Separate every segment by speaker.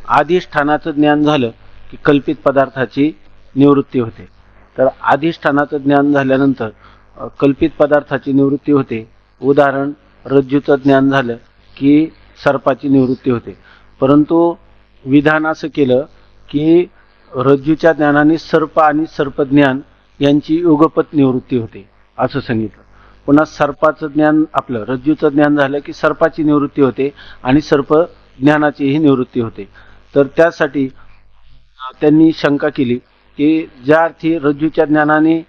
Speaker 1: अधिष्ठानाचं ज्ञान झालं की कल्पित पदार्थाची निवृत्ती होते. तर अधिष्ठानाचं ज्ञान झाल्यानंतर कल्पित पदार्थाची निवृत्ती होते. उदाहरण, रज्जूचं ज्ञान झालं की सर्पाची निवृत्ती होते. परंतु विधान असं केलं की रज्जूच्या ज्ञानाने सर्प आणि सर्पज्ञान यांची युगपत निवृत्ती होते असं सांगितलं. पुन्हा सर्पाचं ज्ञान, आपलं रज्जूचं ज्ञान झालं की सर्पाची निवृत्ती होते आणि सर्प ज्ञानाचीही निवृत्ती होते. तर त्यासाठी त्यांनी शंका केली की ज्या अर्थी रज्जूच्या ज्ञानाने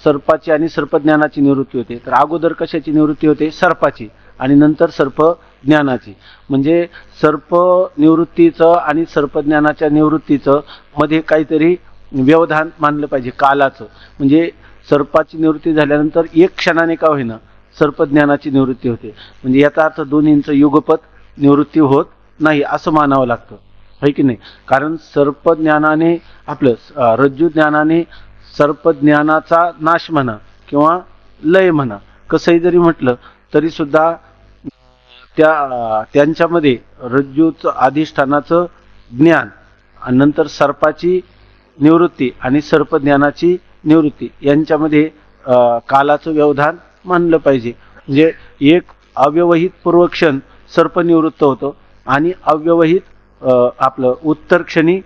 Speaker 1: सर्पाची आणि सर्पज्ञानाची निवृत्ती होते, तर अगोदर कशाची निवृत्ती होते? सर्पाची, आणि नंतर सर्प ज्ञानाची. म्हणजे सर्प निवृत्तीचं आणि सर्पज्ञानाच्या निवृत्तीचं मध्ये काहीतरी व्यवधान मानलं पाहिजे कालाचं. म्हणजे सर्पाची निवृत्ती झाल्यानंतर एक क्षणाने का होईना सर्पज्ञानाची निवृत्ती होते. म्हणजे याचा अर्थ दोन्हींचं युगपत निवृत्ती होत नाही असं मानावं लागतं, है की नाही? कारण सर्पज्ञानाने, आपलं रज्जू ज्ञानाने सर्पज्ञानाचा नाश म्हणा किंवा लय म्हणा, कसंही जरी म्हटलं तरी सुद्धा त्यांच्यामध्ये रज्जूचं अधिष्ठानाचं ज्ञान आणि नंतर सर्पाची निवृत्ती आणि सर्पज्ञानाची निवृत्ती यांच्यामध्ये कालाचं व्यवधान मानलं पाहिजे. म्हणजे एक अव्यवहित पूर्वक्षण सर्प निवृत्त होतं आणि अव्यवहित आपलं उत्तर क्षणी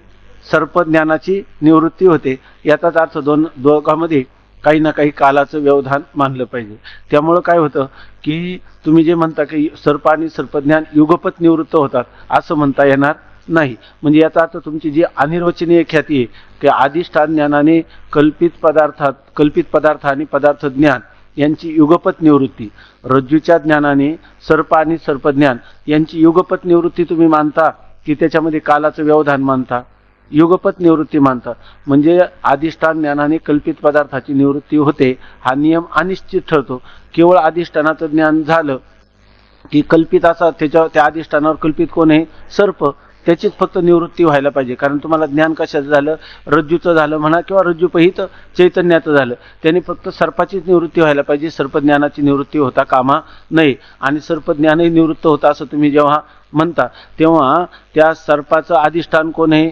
Speaker 1: सर्पज्ञानाची निवृत्ती होते. याचाच अर्थ दोघांमध्ये काही ना काही कालाचं व्यवधान मानलं पाहिजे. त्यामुळं काय होतं की तुम्ही जे म्हणता की सर्प आणि सर्पज्ञान युगपत निवृत्त होतात असं म्हणता येणार नाही. म्हणजे याचा अर्थ तुमची जी अनिर्वचनीय ख्याती आहे की अधिष्ठान ज्ञानाने कल्पित पदार्थ आणि पदार्थ ज्ञान यांची युगपत निवृत्ती, रज्जूच्या ज्ञानाने सर्प आणि सर्पज्ञान यांची युगपत निवृत्ती तुम्ही मानता की त्याच्यामध्ये कालाचं व्यवधान मानता? युगपत निवृत्ती मानतात. म्हणजे अधिष्ठान ज्ञानाने कल्पित पदार्थाची निवृत्ती होते हा नियम अनिश्चित ठरतो. केवळ अधिष्ठानाचं ज्ञान झालं की कल्पित असा त्या अधिष्ठानावर कल्पित कोण आहे? सर्प. त्याचीच फक्त निवृत्ती व्हायला पाहिजे. कारण तुम्हाला ज्ञान कशाचं झालं? रज्जूचं झालं म्हणा किंवा रज्जूपहित चैतन्याचं झालं, त्याने फक्त सर्पाचीच निवृत्ती व्हायला पाहिजे, सर्पज्ञानाची निवृत्ती होता कामा नये. आणि सर्पज्ञानही निवृत्त होता असं तुम्ही जेव्हा म्हणता तेव्हा त्या सर्पाचं अधिष्ठान कोण आहे?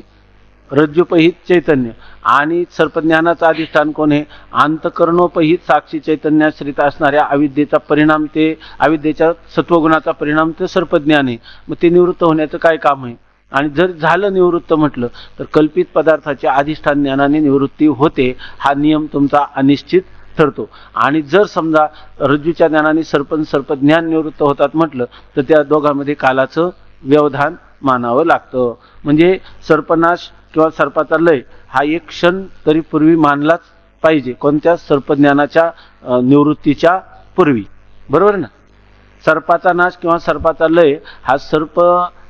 Speaker 1: रज्जूपहित चैतन्य. आणि सर्पज्ञानाचं अधिष्ठान कोण आहे? अंतकरणोपहित साक्षी चैतन्याश्रित असणाऱ्या अविद्येचा परिणाम, ते अविद्येच्या सत्वगुणाचा परिणाम ते सर्पज्ञान आहे. मग ते निवृत्त होण्याचं काय काम आहे? आणि जर झालं निवृत्त म्हटलं तर कल्पित पदार्थाच्या अधिष्ठान ज्ञानाने निवृत्ती होते हा नियम तुमचा अनिश्चित ठरतो. आणि जर समजा रज्जूच्या ज्ञानाने सर्पज्ञान निवृत्त होतात म्हटलं तर त्या दोघांमध्ये कालाचं व्यवधान मानावं लागतं. म्हणजे सर्पनाश किंवा सर्पाचा लय हा एक क्षण तरी पूर्वी मानलाच पाहिजे. कोणत्या? सर्पज्ञानाच्या निवृत्तीच्या पूर्वी. बरोबर ना? सर्पाचा नाश किंवा सर्पाचा लय हा सर्प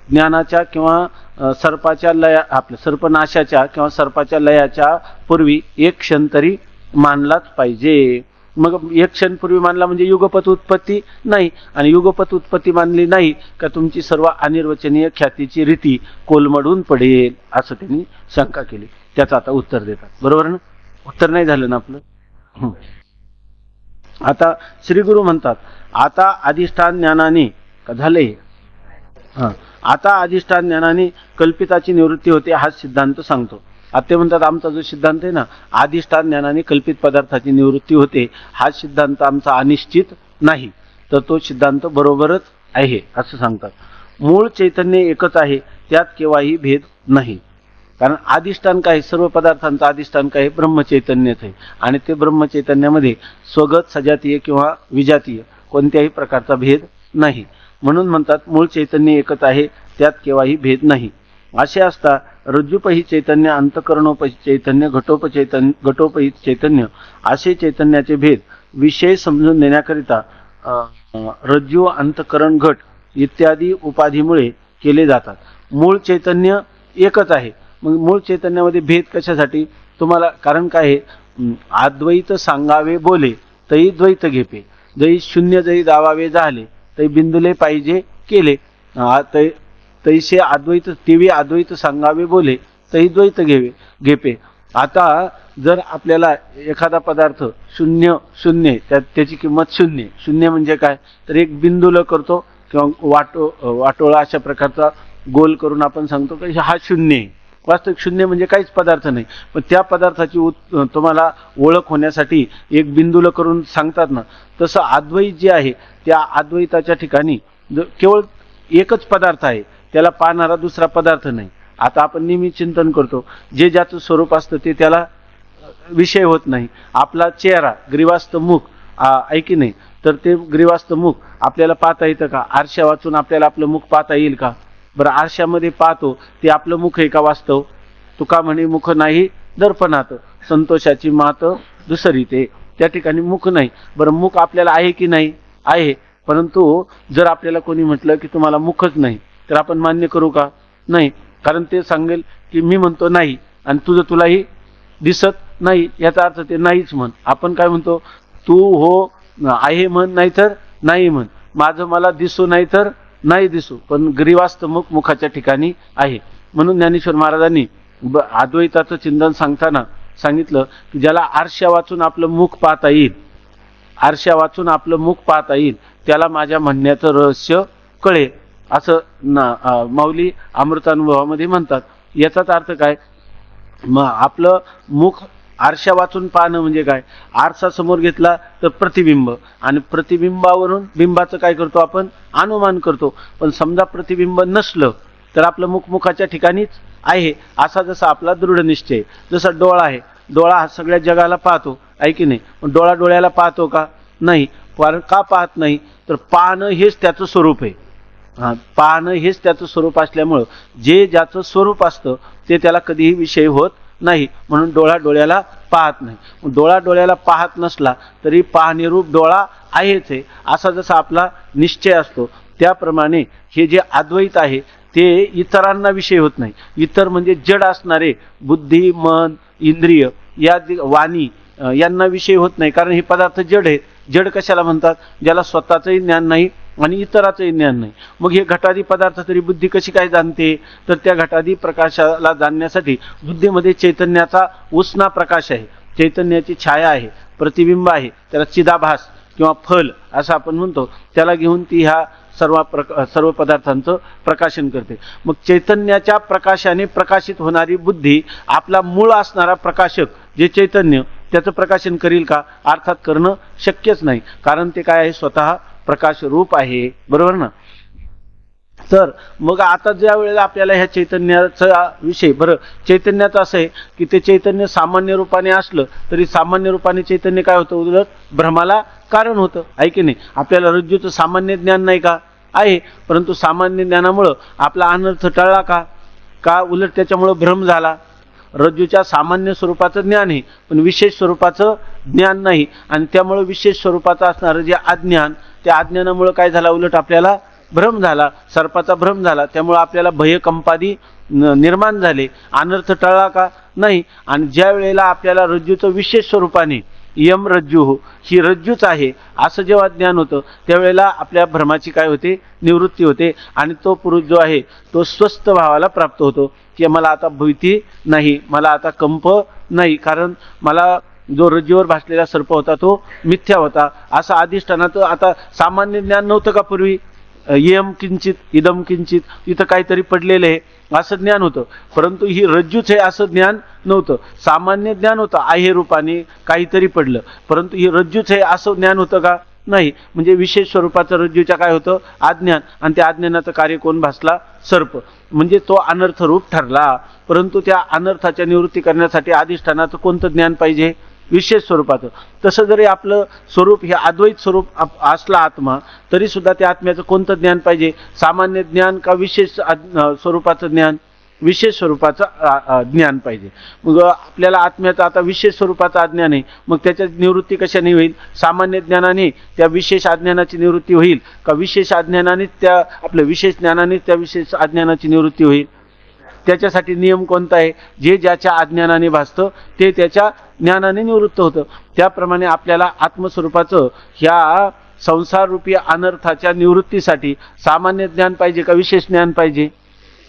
Speaker 1: ज्ञानाच्या किंवा सर्पाच्या लया, आपल्या सर्पनाशाच्या किंवा सर्पाच्या लयाच्या पूर्वी एक क्षण तरी मानलाच पाहिजे. मग एक क्षण पूर्वी मानला म्हणजे युगपत उत्पत्ती नाही. आणि युगपत उत्पत्ती मानली नाही का तुमची सर्व अनिर्वचनीय ख्यातीची रीती कोलमडून पडेल असं त्यांनी शंका केली. त्याचं आता उत्तर देतात. बरोबर ना? उत्तर नाही झालं ना आपलं? आता श्री गुरु म्हणतात आता अधिष्ठान ज्ञानाने झाले, आता अधिष्ठान ज्ञानाने कल्पिताची निवृत्ती होते हा सिद्धांत सांगतो. आता ते म्हणतात आमचा जो सिद्धांत आहे ना, अधिष्ठान ज्ञानाने कल्पित पदार्थाची निवृत्ती होते हा सिद्धांत आमचा अनिश्चित नाही, तर तो सिद्धांत बरोबरच आहे असं सांगतात. मूळ चैतन्य एकच आहे, त्यात केव्हाही भेद नाही. कारण अधिष्ठान काय? सर्व पदार्थांचं अधिष्ठान काय? ब्रह्मचैतन्यच आहे. आणि ते ब्रह्मचैतन्यामध्ये स्वगत, सजातीय किंवा विजातीय कोणत्याही प्रकारचा भेद नाही. म्हणून म्हणतात मूळ चैतन्य एकच आहे, त्यात केव्हाही भेद नाही. असे असता रज्जूपहित चैतन्य, अंतकरणोपहित चैतन्य, घटोपहित चैतन्य असे चैतन्याचे भेद विषय समजून देण्याकरिता रज्जू, अंतकरण, घट इत्यादी उपाधीमुळे केले जातात. मूळ चैतन्य एकच आहे. मग मूळ चैतन्यामध्ये भेद कशासाठी तुम्हाला? कारण काय आहे? अद्वैत सांगावे बोले तई द्वैत घेपे, जई शून्य जई दावावे झाले तई बिंदुले पाहिजे केले. तैसे अद्वैत तेवी अद्वैत सांगावे बोले तई द्वैत घेपे. आता जर आपल्याला एखादा पदार्थ शून्य शून्य त्याची किंमत शून्य म्हणजे काय? तर एक बिंदूला करतो किंवा वाटोळा अशा प्रकारचा गोल करून आपण सांगतो की हा शून्य आहे. वास्तविक शून्य म्हणजे काहीच पदार्थ नाही, पण त्या पदार्थाची तुम्हाला ओळख होण्यासाठी एक बिंदूला करून सांगतात ना, तसं अद्वैत जे आहे त्या अद्वैताच्या ठिकाणी केवळ एकच पदार्थ आहे, त्याला पाहणारा दुसरा पदार्थ नाही. आता आपण नेहमी चिंतन करतो, जे ज्याचं स्वरूप असतं ते त्याला विषय होत नाही. आपला चेहरा, ग्रीवास्त मुख आहे की नाही, तर ते ग्रीवास्त मुख आपल्याला पाहता येतं का? आरशा वाचून आपल्याला आपलं मुख पाहता येईल का? बरं, आरशामध्ये पाहतो ते आपलं मुख आहे का वास्तव? तुका म्हणे मुख नाही दर्पणात, संतोषाची मात दुसरी ते. त्या ठिकाणी मुख नाही. बरं, मुख आपल्याला आहे की नाही? आहे. परंतु जर आपल्याला कोणी म्हटलं की तुम्हाला मुखच नाही, तर आपण मान्य करू का? नाही. कारण ते सांगेल की मी म्हणतो नाही आणि तुलाही दिसत नाही, याचा अर्थ ते नाहीच म्हण. आपण काय म्हणतो? तू हो आहे म्हण, नाही तर नाही म्हण. माझं मला दिसू नाही तर नाही दिसू, पण ग्रीवास्त मुख मुखाच्या ठिकाणी आहे. म्हणून ज्ञानेश्वर महाराजांनी अद्वैताचं चिंतन सांगताना सांगितलं की ज्याला आरशा वाचून आपलं मुख पाहता येईल, आरशा वाचून आपलं मुख पाहता येईल, त्याला माझ्या म्हणण्याचं रहस्य कळेल, असं माऊली अमृतानुभवामध्ये म्हणतात. याचाच अर्थ काय? मग आपलं मुख आरशा वाचून पाहणं म्हणजे काय? आरसा समोर घेतला तर प्रतिबिंब, आणि प्रतिबिंबावरून बिंबाचं काय करतो आपण? अनुमान करतो. पण समजा प्रतिबिंब नसलं तर आपलं मुख मुखाच्या ठिकाणीच आहे, असा जसा आपला दृढ निश्चय. जसा डोळा आहे, डोळा हा सगळ्या जगाला पाहतो, आहे की नाही? पण डोळा डोळ्याला पाहतो का? नाही. का पाहत नाही? तर पाहणं हेच त्याचं स्वरूप आहे. पाहणं हेच त्याचं स्वरूप असल्यामुळं जे ज्याचं स्वरूप असतं ते त्याला कधीही विषय होत नाही. म्हणून डोळा डोळ्याला पाहत नाही. डोळा डोळ्याला पाहत नसला तरी पाहणीरूप डोळा आहेच आहे, असा जसा आपला निश्चय असतो, त्याप्रमाणे हे जे अद्वैत आहे ते इतरांना विषय होत नाही. इतर म्हणजे जड असणारे बुद्धी, मन, इंद्रिय, या वाणी यांना विषय होत नाही, कारण हे पदार्थ जड आहेत. जड कशाला म्हणतात? ज्याला स्वतःचंही ज्ञान नाही आणि इतराचंही ज्ञान नाही. मग हे घटादी पदार्थ तरी बुद्धी कशी काय जाणते? तर त्या घटादी प्रकाशाला जाणण्यासाठी बुद्धीमध्ये चैतन्याचा उसना प्रकाश आहे, चैतन्याची छाया आहे, प्रतिबिंब आहे, त्याला चिदाभास किंवा फल असं आपण म्हणतो. त्याला घेऊन ती ह्या सर्व पदार्थांचं प्रकाशन करते. मग चैतन्याच्या प्रकाशाने प्रकाशित होणारी बुद्धी आपला मूळ असणारा प्रकाशक जे चैतन्य त्याचं प्रकाशन करील का? अर्थात करणं शक्यच नाही, कारण ते काय आहे? स्वतः प्रकाश रूप आहे. बरोबर ना? तर मग आता ज्या वेळेला आपल्याला ह्या चैतन्याचा विषय, बरं, चैतन्याचं असं आहे की ते चैतन्य सामान्य रूपाने असलं तरी सामान्य रूपाने चैतन्य काय होतं? उलट भ्रमाला कारण होतं, आहे की नाही? आपल्याला रज्जूचं सामान्य ज्ञान नाही का? आहे. परंतु सामान्य ज्ञानामुळं आपला अनर्थ टळला का? का उलट त्याच्यामुळं भ्रम झाला? रज्जूच्या सामान्य स्वरूपाचं ज्ञान आहे, पण विशेष स्वरूपाचं ज्ञान नाही, आणि त्यामुळे विशेष स्वरूपाचं असणारं जे अज्ञान, त्या अज्ञानामुळे काय झाला? उलट आपल्याला भ्रम झाला, सर्पाचा भ्रम झाला. त्यामुळे आपल्याला भयकंपादी निर्माण झाले. अनर्थ टळला का? नाही. आणि ज्या वेळेला आपल्याला रज्जूचं विशेष स्वरूपाने यम रज्जू ही रज्जूच आहे असं जेव्हा ज्ञान होतं, त्यावेळेला आपल्या भ्रमाची काय होते? निवृत्ती होते, आणि तो पुरुष जो आहे तो स्वस्थ भावाला प्राप्त होतो की मला आता भीती नाही, मला आता कंप नाही, कारण मला जो रज्जूवर भासलेला सर्प होता तो मिथ्या होता, असं अधिष्ठानाचं आता सामान्य ज्ञान नव्हतं का पूर्वी? यम किंचित इदम किंचित, इथं काहीतरी पडलेलं आहे असं ज्ञान होतं. परंतु ही रज्जूच आहे असं ज्ञान नव्हतं. सामान्य ज्ञान होतं, आहे रूपाने काहीतरी पडलं, परंतु ही रज्जूच आहे असं ज्ञान होतं का? नाही. म्हणजे विशेष स्वरूपाचं रज्जूच्या काय होतं? अज्ञान, आणि त्या अज्ञानाचं कार्य कोण भासला? सर्प. म्हणजे तो अनर्थ रूप ठरला. परंतु त्या अनर्थाच्या निवृत्ती करण्यासाठी अधिष्ठानाचं कोणतं ज्ञान पाहिजे? विशेष स्वरूपाचं. तसं जरी आपलं स्वरूप हे अद्वैत स्वरूप असला आत्मा, तरी सुद्धा त्या आत्म्याचं कोणतं ज्ञान पाहिजे? सामान्य ज्ञान का विशेष स्वरूपाचं ज्ञान? विशेष स्वरूपाचं ज्ञान पाहिजे. मग आपल्याला आत्म्याचं आता विशेष स्वरूपाचं अज्ञान आहे, मग त्याच्या निवृत्ती कशाने होईल? सामान्य ज्ञानाने त्या विशेष अज्ञानाची निवृत्ती होईल का विशेष अज्ञानाने त्या आपल्या विशेष ज्ञानाने त्या विशेष अज्ञानाची निवृत्ती होईल? त्याच्यासाठी नियम कोणता आहे? जे ज्याच्या अज्ञानाने भासतं ते त्याच्या ज्ञानाने निवृत्त होतं. त्याप्रमाणे आपल्याला आत्मस्वरूपाचं ह्या संसार रूपी अनर्थाच्या निवृत्तीसाठी सामान्य ज्ञान पाहिजे का विशेष ज्ञान पाहिजे?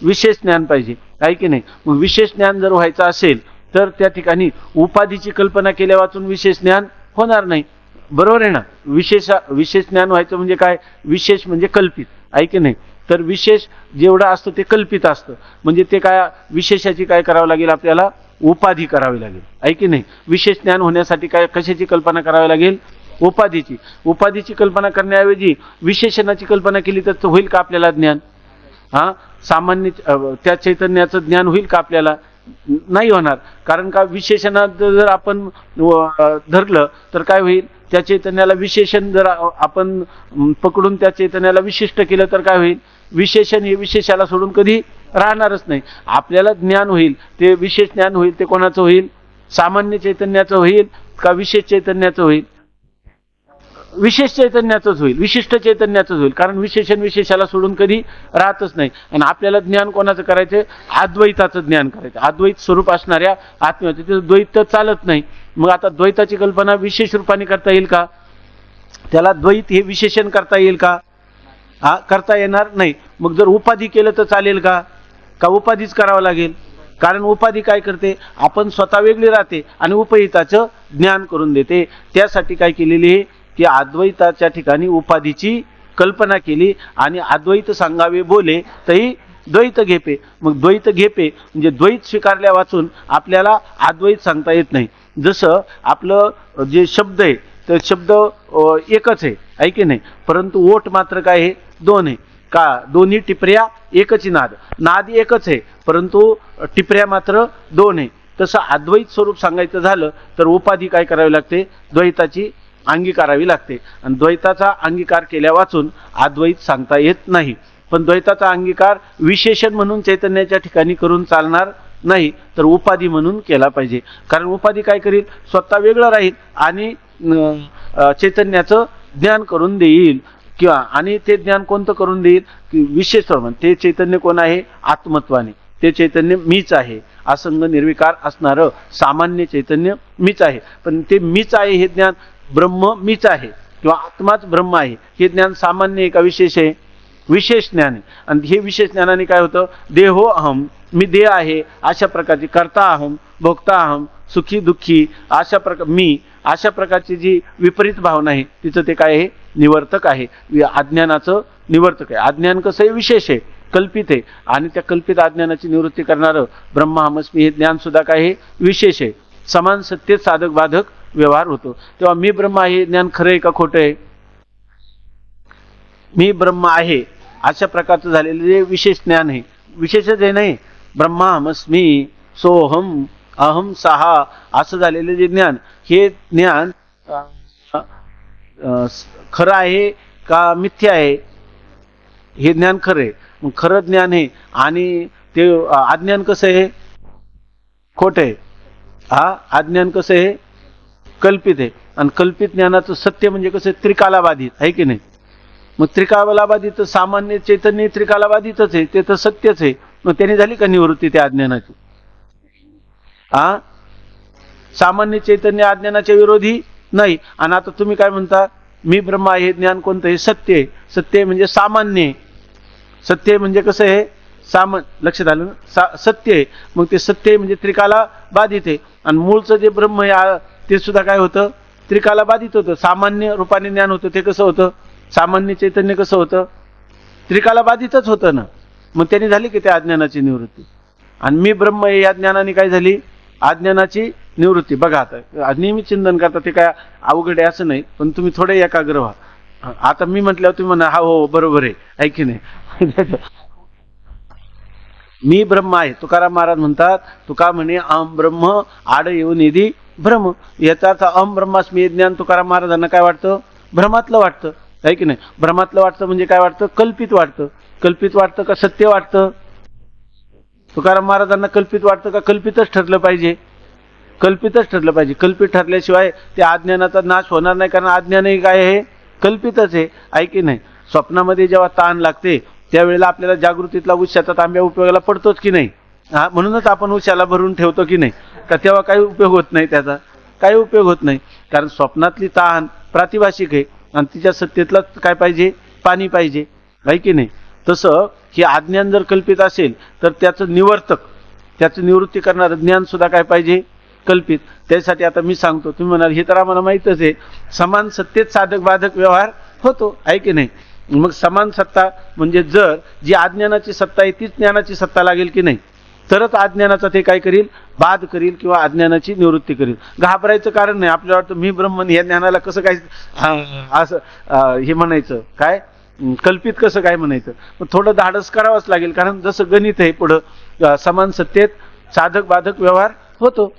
Speaker 1: विशेष ज्ञान पाहिजे, आहे की नाही? मग विशेष ज्ञान जर व्हायचं असेल तर त्या ठिकाणी उपाधीची कल्पना केल्या वाचून विशेष ज्ञान होणार नाही. बरोबर आहे ना? विशेष ज्ञान व्हायचं म्हणजे काय? विशेष म्हणजे कल्पित, आहे की नाही? तर विशेष जेवढं असतं ते कल्पित असतं. म्हणजे ते काय, विशेषाची काय करावं लागेल आपल्याला, उपाधी करावी लागेल, आहे की नाही. विशेष ज्ञान होण्यासाठी काय, कशाची कल्पना करावी लागेल, उपाधीची. उपाधीची कल्पना करण्याऐवजी विशेषणाची कल्पना केली तर होईल का आपल्याला ज्ञान? हा, सामान्य त्या चैतन्याचं ज्ञान होईल का आपल्याला? नाही होणार. कारण का, विशेषणात जर आपण धरलं तर काय होईल, त्या चैतन्याला विशेषण जर आपण पकडून त्या चैतन्याला विशिष्ट केलं तर काय होईल, विशेषण हे विशेषाला सोडून कधी राहणारच नाही. आपल्याला ज्ञान होईल ते विशेष ज्ञान होईल, ते कोणाचं होईल, सामान्य चैतन्याचं होईल का विशेष चैतन्याचं होईल? विशेष चैतन्याचंच होईल, विशिष्ट चैतन्याचंच होईल. कारण विशेषण विशेषाला सोडून कधी राहतच नाही. आणि आपल्याला ज्ञान कोणाचं करायचंय, अद्वैताचं ज्ञान करायचं, अद्वैत स्वरूप असणाऱ्या आत्म्याचं. तिथं द्वैत चालत नाही. मग आता द्वैताची कल्पना विशेष रूपाने करता येईल का? त्याला द्वैत हे विशेषण करता येईल का? करता येणार नाही. मग जर उपाधी केलं तर चालेल का? का उपाधीच करावं लागेल? कारण उपाधी काय करते, आपण स्वतः वेगळी राहते आणि उपहिताचं ज्ञान करून देते. त्यासाठी काय केलेली आहे की अद्वैताच्या ठिकाणी उपाधीची कल्पना केली आणि अद्वैत सांगावे बोले तरी द्वैत घेपे. मग द्वैत घेपे म्हणजे द्वैत स्वीकारल्या वाचून आपल्याला अद्वैत सांगता येत नाही. जसं आपलं जे शब्द आहे तर शब्द एकच आहे की नाही, परंतु ओठ मात्र काय आहे, दोन आहे. का, दोन्ही टिपऱ्या एकच नाद, नाद एकच आहे परंतु टिपऱ्या मात्र दोन आहे. तसं अद्वैत स्वरूप सांगायचं झालं तर उपाधी काय करावी लागते, द्वैताची अंगीकारावी लागते. आणि द्वैताचा अंगीकार केल्या वाचून अद्वैत सांगता येत नाही. पण द्वैताचा अंगीकार विशेषण म्हणून चैतन्याच्या ठिकाणी करून चालणार नाही, तर उपाधी म्हणून केला पाहिजे. कारण उपाधी काय करील, स्वतः वेगळं राहील आणि चैतन्याचं ज्ञान करून देईल. किंवा आणि ते ज्ञान कोणतं करून देईल की विशेष प्रमाण. ते चैतन्य कोण आहे, आत्मत्वाने. ते चैतन्य मीच आहे, असंग निर्विकार असणारं सामान्य चैतन्य मीच आहे. पण ते मीच आहे हे ज्ञान, ब्रह्म मीच आहे किंवा आत्माच ब्रह्म आहे हे ज्ञान सामान्य आहे का विशेष आहे? विशेष ज्ञान आहे. आणि हे विशेष ज्ञानाने काय होतं, देहो अहम, मी देह आहे अशा प्रकारची, कर्ता अहम, भोक्ता अहम, सुखी दुःखी अशा प्रकार मी, अशा प्रकारची जी विपरीत भावना आहे तिचं ते काय आहे, निवर्तक आहे. अज्ञानाचं निवर्तक आहे. अज्ञान कसं आहे, विशेष आहे, कल्पित आहे. आणि त्या कल्पित अज्ञानाची निवृत्ती करणारं ब्रह्माहमस्मी हे ज्ञान सुद्धा काय आहे, विशेष आहे. समान सत्तेत साधक बाधक व्यवहार होतो. तेव्हा मी ब्रह्म आहे ज्ञान खरं आहे का खोटं आहे? मी ब्रह्म आहे अशा प्रकारचं झालेलं जे विशेष ज्ञान आहे, विशेषच आहे नाही, ब्रह्माहमस्मी सोहम अहम सहा असं झालेलं जे ज्ञान, हे ज्ञान खरं आहे का मिथ्या आहे? हे ज्ञान खरं आहे. मग खरं ज्ञान आहे आणि ते अज्ञान कसं आहे, खोटं आहे. अज्ञान कसं आहे, कल्पित आहे. आणि कल्पित ज्ञानाचं सत्य म्हणजे कसं, त्रिकालाबाधित आहे की नाही. मग त्रिकालाबाधित सामान्य चैतन्य त्रिकालाबाधितच आहे, ते तर सत्यच आहे. मग त्याने झाली का निवृत्ती त्या अज्ञानाची? सामान्य चैतन्य अज्ञानाच्या विरोधी नाही. आणि आता तुम्ही काय म्हणता, मी ब्रह्म आहे ज्ञान कोणतं आहे, सत्य आहे. सत्य म्हणजे सामान्य, सत्य म्हणजे कसं आहे, लक्षात आलं ना, सत्य आहे. मग ते सत्य म्हणजे त्रिकाला बाधित आहे. आणि मूळचं जे ब्रह्म आहे ते सुद्धा काय होतं, त्रिकाला बाधित होतं. सामान्य रूपाने ज्ञान होतं ते कसं होतं, सामान्य चैतन्य कसं होतं, त्रिकाला बाधितच होतं ना. मग त्यांनी झाली की त्या अज्ञानाची निवृत्ती. आणि मी ब्रह्म आहे या ज्ञानाने काय झाली, अज्ञानाची निवृत्ती. बघा आता नेहमी चिंतन करता ते काय अवघड आहे असं नाही, पण तुम्ही थोडे एकाग्र व्हा. आता मी म्हटल्यावर तुम्ही म्हणा हा हो बरोबर आहे की नाही. मी ब्रह्म आहे. तुकाराम महाराज म्हणतात, तुका म्हणे अहम ब्रह्म आड येऊन निधी भ्रम. याचा अर्थ अहम ब्रह्मास्मी ज्ञान तुकाराम महाराजांना काय वाटतं, भ्रमातलं वाटतं, आहे की नाही. भ्रमातलं वाटतं म्हणजे काय वाटतं, कल्पित वाटतं. कल्पित वाटतं का सत्य वाटतं? तुकाराम महाराजांना कल्पित वाटतं का कल्पितच ठरलं पाहिजे? कल्पितच ठरलं पाहिजे. कल्पित ठरल्याशिवाय त्या अज्ञानाचा नाश होणार नाही, कारण अज्ञानही काय आहे, कल्पितच आहे की नाही. स्वप्नामध्ये जेव्हा ताण लागते त्यावेळेला आपल्याला जागृतीतला उश्याचा तांब्या उपयोगाला पडतोच की नाही. म्हणूनच आपण उश्याला भरून ठेवतो की नाही, का तेव्हा काही उपयोग होत नाही, त्याचा काही उपयोग होत नाही. कारण स्वप्नातली ताण प्रातिभाषिक आहे आणि तिच्या सत्तेतला काय पाहिजे, पाणी पाहिजे, आहे की नाही. तसं हे अज्ञान जर कल्पित असेल तर त्याचं निवर्तक, त्याचं निवृत्ती करणारं ज्ञान सुद्धा काय पाहिजे, कल्पित. त्यासाठी आता मी सांगतो, तुम्ही म्हणाल हे तर आम्हाला माहितच आहे, समान सत्तेत साधक बाधक व्यवहार होतो, आहे की नाही. मग समान सत्ता म्हणजे जर जी अज्ञानाची सत्ता आहे तीच ज्ञानाची सत्ता लागेल की नाही, तरच अज्ञानाचा ते काय करील, बाध करील किंवा अज्ञानाची निवृत्ती करील. घाबरायचं कारण नाही. आपल्याला वाटतं मी ब्रह्मन, या ज्ञानाला कसं काय असं हे म्हणायचं, काय कल्पित कसं काय म्हणायचं. पण थोडं धाडस करावंच लागेल, कारण जसं गणित आहे पुढं समान सत्तेत साधक बाधक व्यवहार होतो.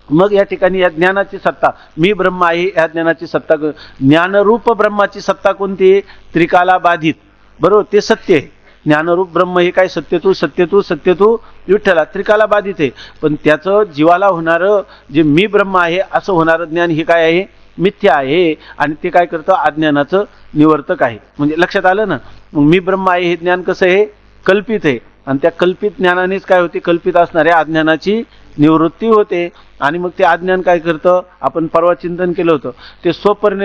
Speaker 1: मग या ठिकाणी या ज्ञानाची सत्ता, मी ब्रह्म आहे या ज्ञानाची सत्ता, ज्ञानरूप ब्रह्माची सत्ता कोणती आहे, त्रिकाला बाधित, बरोबर, ते सत्य आहे. ज्ञानरूप ब्रह्म हे काय, सत्यतू सत्यतू सत्यतू विठ्ठला, त्रिकाला बाधित आहे. पण त्याचं जीवाला होणारं जे मी ब्रह्म आहे असं होणारं ज्ञान हे काय आहे, मिथ्या आहे. आणि ते काय करतं, अज्ञानाचं निवर्तक आहे. म्हणजे लक्षात आलं ना. मग मी ब्रह्म आहे हे ज्ञान कसं आहे, कल्पित आहे. आणि त्या कल्पित ज्ञानानेच काय होते, कल्पित असणाऱ्या अज्ञानाची निवृत्ती होते. आणि मग ते अज्ञान काय करतं, आपण परवा चिंतन केलं होतं, ते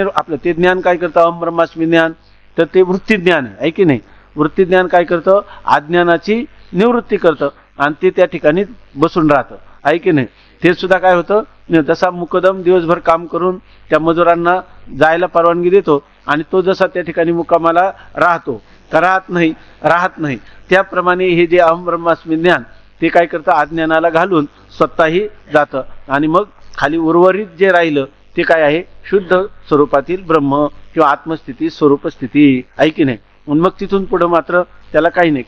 Speaker 1: आपलं ते ज्ञान काय करतं, अहम ब्रह्मास्मी ज्ञान, तर ते वृत्ती ज्ञान आहे की नाही. वृत्ती ज्ञान काय करतं, अज्ञानाची निवृत्ती करतं आणि ते त्या ठिकाणी बसून राहतं, आहे की नाही. ते सुद्धा काय होतं, जसा मुकदम दिवसभर काम करून त्या मजुरांना जायला परवानगी देतो आणि तो जसा त्या ठिकाणी मुक्कामाला राहतो का राहत नाही, त्याप्रमाणे हे जे अहम ब्रह्मास्मी ज्ञान ते काय करतं, अज्ञानाला घालून स्वतःही जातं. आणि मग खाली उर्वरित जे राहिलं ते काय आहे, शुद्ध स्वरूपातील ब्रह्म किंवा आत्मस्थिती, स्वरूप स्थिती, आहे की नाही. मग तिथून पुढे मात्र त्याला काही नाही,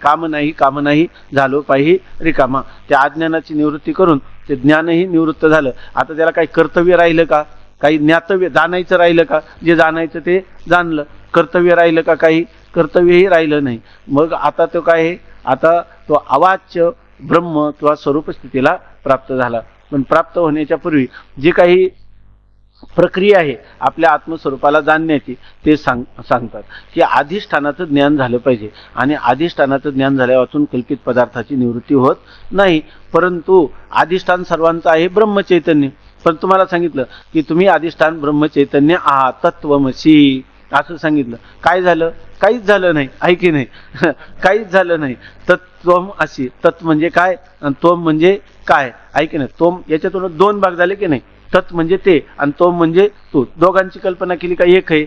Speaker 1: काम नाही झालो पाहिजे रिकामा. त्या अज्ञानाची निवृत्ती करून ते ज्ञानही निवृत्त झालं. आता त्याला काही कर्तव्य राहिलं का, काही ज्ञातव्य जाणायचं राहिलं का, जे जाणायचं ते जाणलं. कर्तव्य राहिलं का, काही कर्तव्यही राहिलं नाही. मग आता तो काय आहे, आता तो अवाच्य ब्रह्म किंवा स्वरूप स्थितीला प्राप्त झाला. पण प्राप्त होण्याच्या पूर्वी जी काही प्रक्रिया आहे आपल्या आत्मस्वरूपाला जाणण्याची, ते सांगतात की अधिष्ठानाचं ज्ञान झालं पाहिजे. आणि अधिष्ठानाचं ज्ञान झाल्यापासून कल्पित पदार्थाची निवृत्ती होत नाही. परंतु अधिष्ठान सर्वांचं आहे ब्रह्मचैतन्य. पण तुम्हाला सांगितलं की तुम्ही अधिष्ठान ब्रह्मचैतन्य आहात, तत्वमसी असं सांगितलं. काय झालं, काहीच झालं नाही, आहे की नाही. काहीच झालं नाही. तत्वम असी, तत् म्हणजे काय आणि तोम म्हणजे काय, आहे की नाही. तोम याच्यातून दोन भाग झाले की नाही. तत् म्हणजे ते आणि तोम म्हणजे तू. दोघांची कल्पना केली का, एक आहे,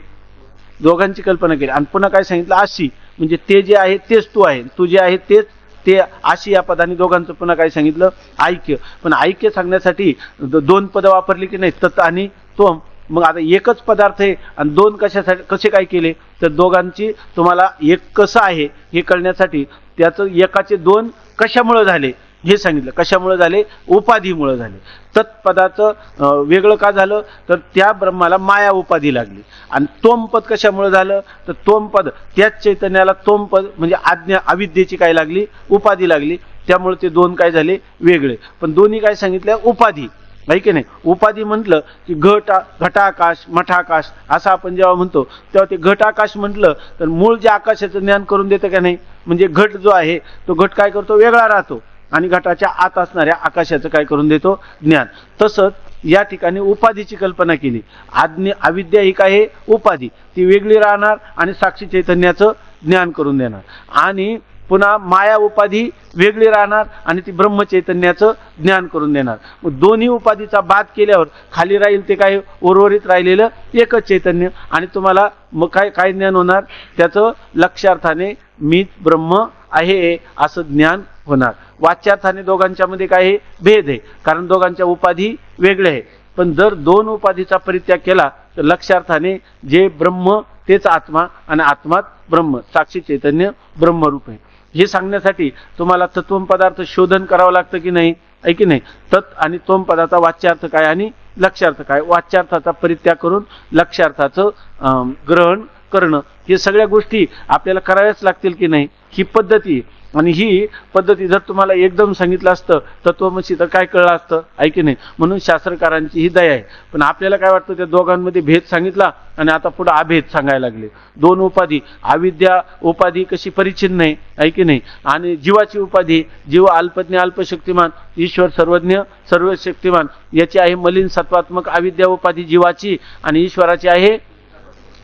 Speaker 1: दोघांची कल्पना केली. आणि पुन्हा काय सांगितलं, अशी म्हणजे ते जे आहे तेच तू आहे, तू जे आहे तेच ते, अशी या पदाने दोघांचं पुन्हा काय सांगितलं, ऐक्य. पण ऐक्य सांगण्यासाठी दोन पद वापरली की नाही, तत् आणि तोम. मग आता एकच पदार्थ आहे आणि दोन कशासाठी, कसे काय केले, तर दोघांची तुम्हाला एक कसं आहे हे कळण्यासाठी त्याचं एकाचे दोन कशामुळे झाले हे सांगितलं. कशामुळे झाले, उपाधीमुळे झाले. तत्पदाचं वेगळं का झालं, तर त्या ब्रह्माला माया उपाधी लागली. आणि तोमपद कशामुळे झालं, तर तोमपद त्याच चैतन्याला तोमपद म्हणजे अविद्येची काय लागली, उपाधी लागली. त्यामुळे ते दोन काय झाले, वेगळे. पण दोन्ही काय सांगितलं, उपाधी, आहे की नाही. उपाधी म्हटलं की घटाकाश मठाकाश असं आपण जेव्हा म्हणतो तेव्हा ते घटाकाश म्हटलं तर मूळ जे आकाशाचं ज्ञान करून देतं का नाही. म्हणजे घट जो आहे तो घट काय करतो, वेगळा राहतो आणि घटाच्या आत असणाऱ्या आकाशाचं काय करून देतो, ज्ञान. तसंच या ठिकाणी उपाधीची कल्पना केली. अविद्या ही काय आहे, उपाधी, ती वेगळी राहणार आणि साक्षी चैतन्याचं ज्ञान करून देणार. आणि पुन्हा माया उपाधी वेगळी राहणार आणि ती ब्रह्मचैतन्याचं ज्ञान करून देणार. मग दोन्ही उपाधीचा बाध केल्यावर खाली राहील ते काय, उर्वरित राहिलेलं एकच चैतन्य. आणि तुम्हाला मग काय ज्ञान होणार, त्याचं लक्ष्यार्थाने मी ब्रह्म आहे असं ज्ञान होणार. वाच्यार्थाने दोघांच्या मध्ये काय आहे, भेद आहे, कारण दोघांच्या उपाधी वेगळे आहे. पण जर दोन उपाधीचा परित्याग केला तर लक्ष्यार्थाने जे ब्रह्म तेच आत्मा आणि आत्मात ब्रह्म, साक्षी चैतन्य ब्रह्मरूप आहे. हे सांगण्यासाठी तुम्हाला तत्वम पदार्थ शोधन करावं लागतं की नाही, आहे की नाही. तत् आणि तोम पदाचा वाच्यार्थ काय आणि लक्ष्यार्थ काय, वाच्यार्थाचा परित्याग करून लक्ष्यार्थाचं ग्रहण करणं, हे सगळ्या गोष्टी आपल्याला कराव्याच लागतील की नाही. ही पद्धती, आणि ही पद्धती जर तुम्हाला एकदम सांगितलं असतं तत्वमसी तर काय कळलं असतं, आहे की नाही. म्हणून शास्त्रकारांची ही दया आहे. पण आपल्याला काय वाटतं, त्या दोघांमध्ये भेद सांगितला आणि आता पुढे अभेद सांगायला लागले. दोन उपाधी, अविद्या उपाधी कशी परिच्छिन्न आहे की नाही. आणि जीवाची उपाधी, जीव अल्पज्ञ अल्पशक्तिमान, ईश्वर सर्वज्ञ सर्वशक्तिमान, याची आहे मलिन सत्वात्मक अविद्या उपाधी जीवाची, आणि ईश्वराची आहे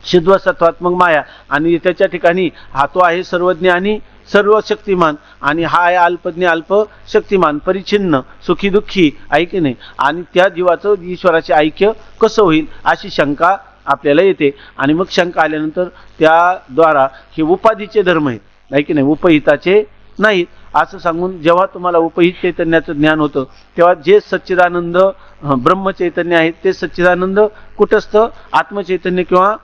Speaker 1: शुद्ध सत्वात्मक माया. आणि त्याच्या ठिकाणी हा तो आहे सर्वज्ञ आणि सर्व शक्तिमान, आणि हा आहे अल्पज्ञ अल्प शक्तिमान, परिच्छिन्न सुखी दुःखी, आहे की नाही. आणि त्या जीवाचं ईश्वराचे ऐक्य कसं होईल अशी शंका आपल्याला येते. आणि मग शंका आल्यानंतर त्याद्वारा हे उपाधीचे धर्म आहेत, नाही की नाही, उपहिताचे नाहीत असं सांगून जेव्हा तुम्हाला उपहित चैतन्याचं ज्ञान होतं तेव्हा जे सच्चिदानंद ब्रह्मचैतन्य आहेत ते सच्चिदानंद कुटस्थ आत्मचैतन्य किंवा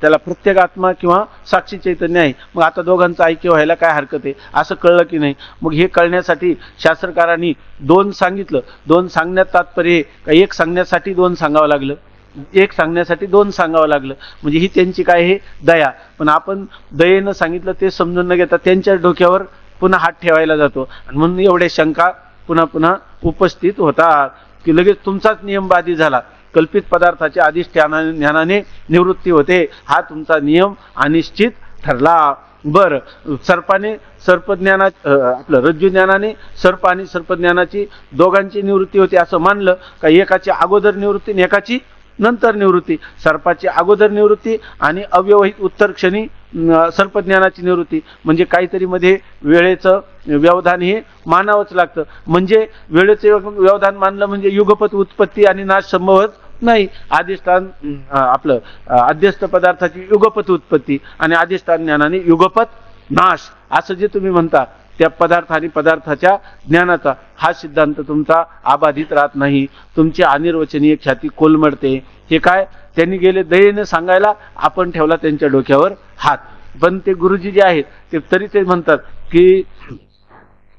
Speaker 1: त्याला प्रत्येक आत्मा किंवा साक्षी चैतन्य आहे. मग आता दोघांचं ऐक्य व्हायला काय हरकत आहे असं कळलं की नाही. मग हे कळण्यासाठी शास्त्रकारांनी दोन सांगितलं. दोन सांगण्यात तात्पर्य का एक सांगण्यासाठी दोन सांगावं लागलं, एक सांगण्यासाठी दोन सांगावं लागलं, म्हणजे ही त्यांची काय आहे दया. पण आपण दयेनं सांगितलं ते समजून न घेता त्यांच्या डोक्यावर पुन्हा हात ठेवायला जातो आणि म्हणून एवढ्या शंका पुन्हा पुन्हा उपस्थित होतात की लगेच तुमचाच नियम बाधित झाला. कल्पित पदार्थाच्या अधिष्ठानाने निवृत्ती होते, हा तुमचा नियम अनिश्चित ठरला. बर, सर्पाने सर्पज्ञाना आपलं रज्जू ज्ञानाने सर्प आणि सर्पज्ञानाची दोघांची निवृत्ती होते असं मानलं का एकाची अगोदर निवृत्ती आणि एकाची नंतर निवृत्ती. सर्पाची अगोदर निवृत्ती आणि अव्यवहित उत्तर क्षणी सर्पज्ञानाची निवृत्ती. म्हणजे काहीतरी मध्ये वेळेचं व्यवधान हे मानावंच लागतं. म्हणजे वेळेचे व्यवधान मानलं म्हणजे युगपत उत्पत्ती आणि नाश संभवत नाही. अधिष्ठान आपलं अध्यस्त पदार्थाची युगपत उत्पत्ती आणि अधिष्ठान ज्ञानाने युगपत नाश असं जे तुम्ही म्हणता त्या पदार्थ आणि पदार्थाच्या ज्ञानाचा हा सिद्धांत तुमचा अबाधित राहत नाही. तुमची अनिर्वचनीय ख्याती कोलमडते. हे काय त्यांनी गेले दयेने सांगायला, आपण ठेवला त्यांच्या डोक्यावर हात. पण ते गुरुजी जे आहेत ते तरी ते म्हणतात की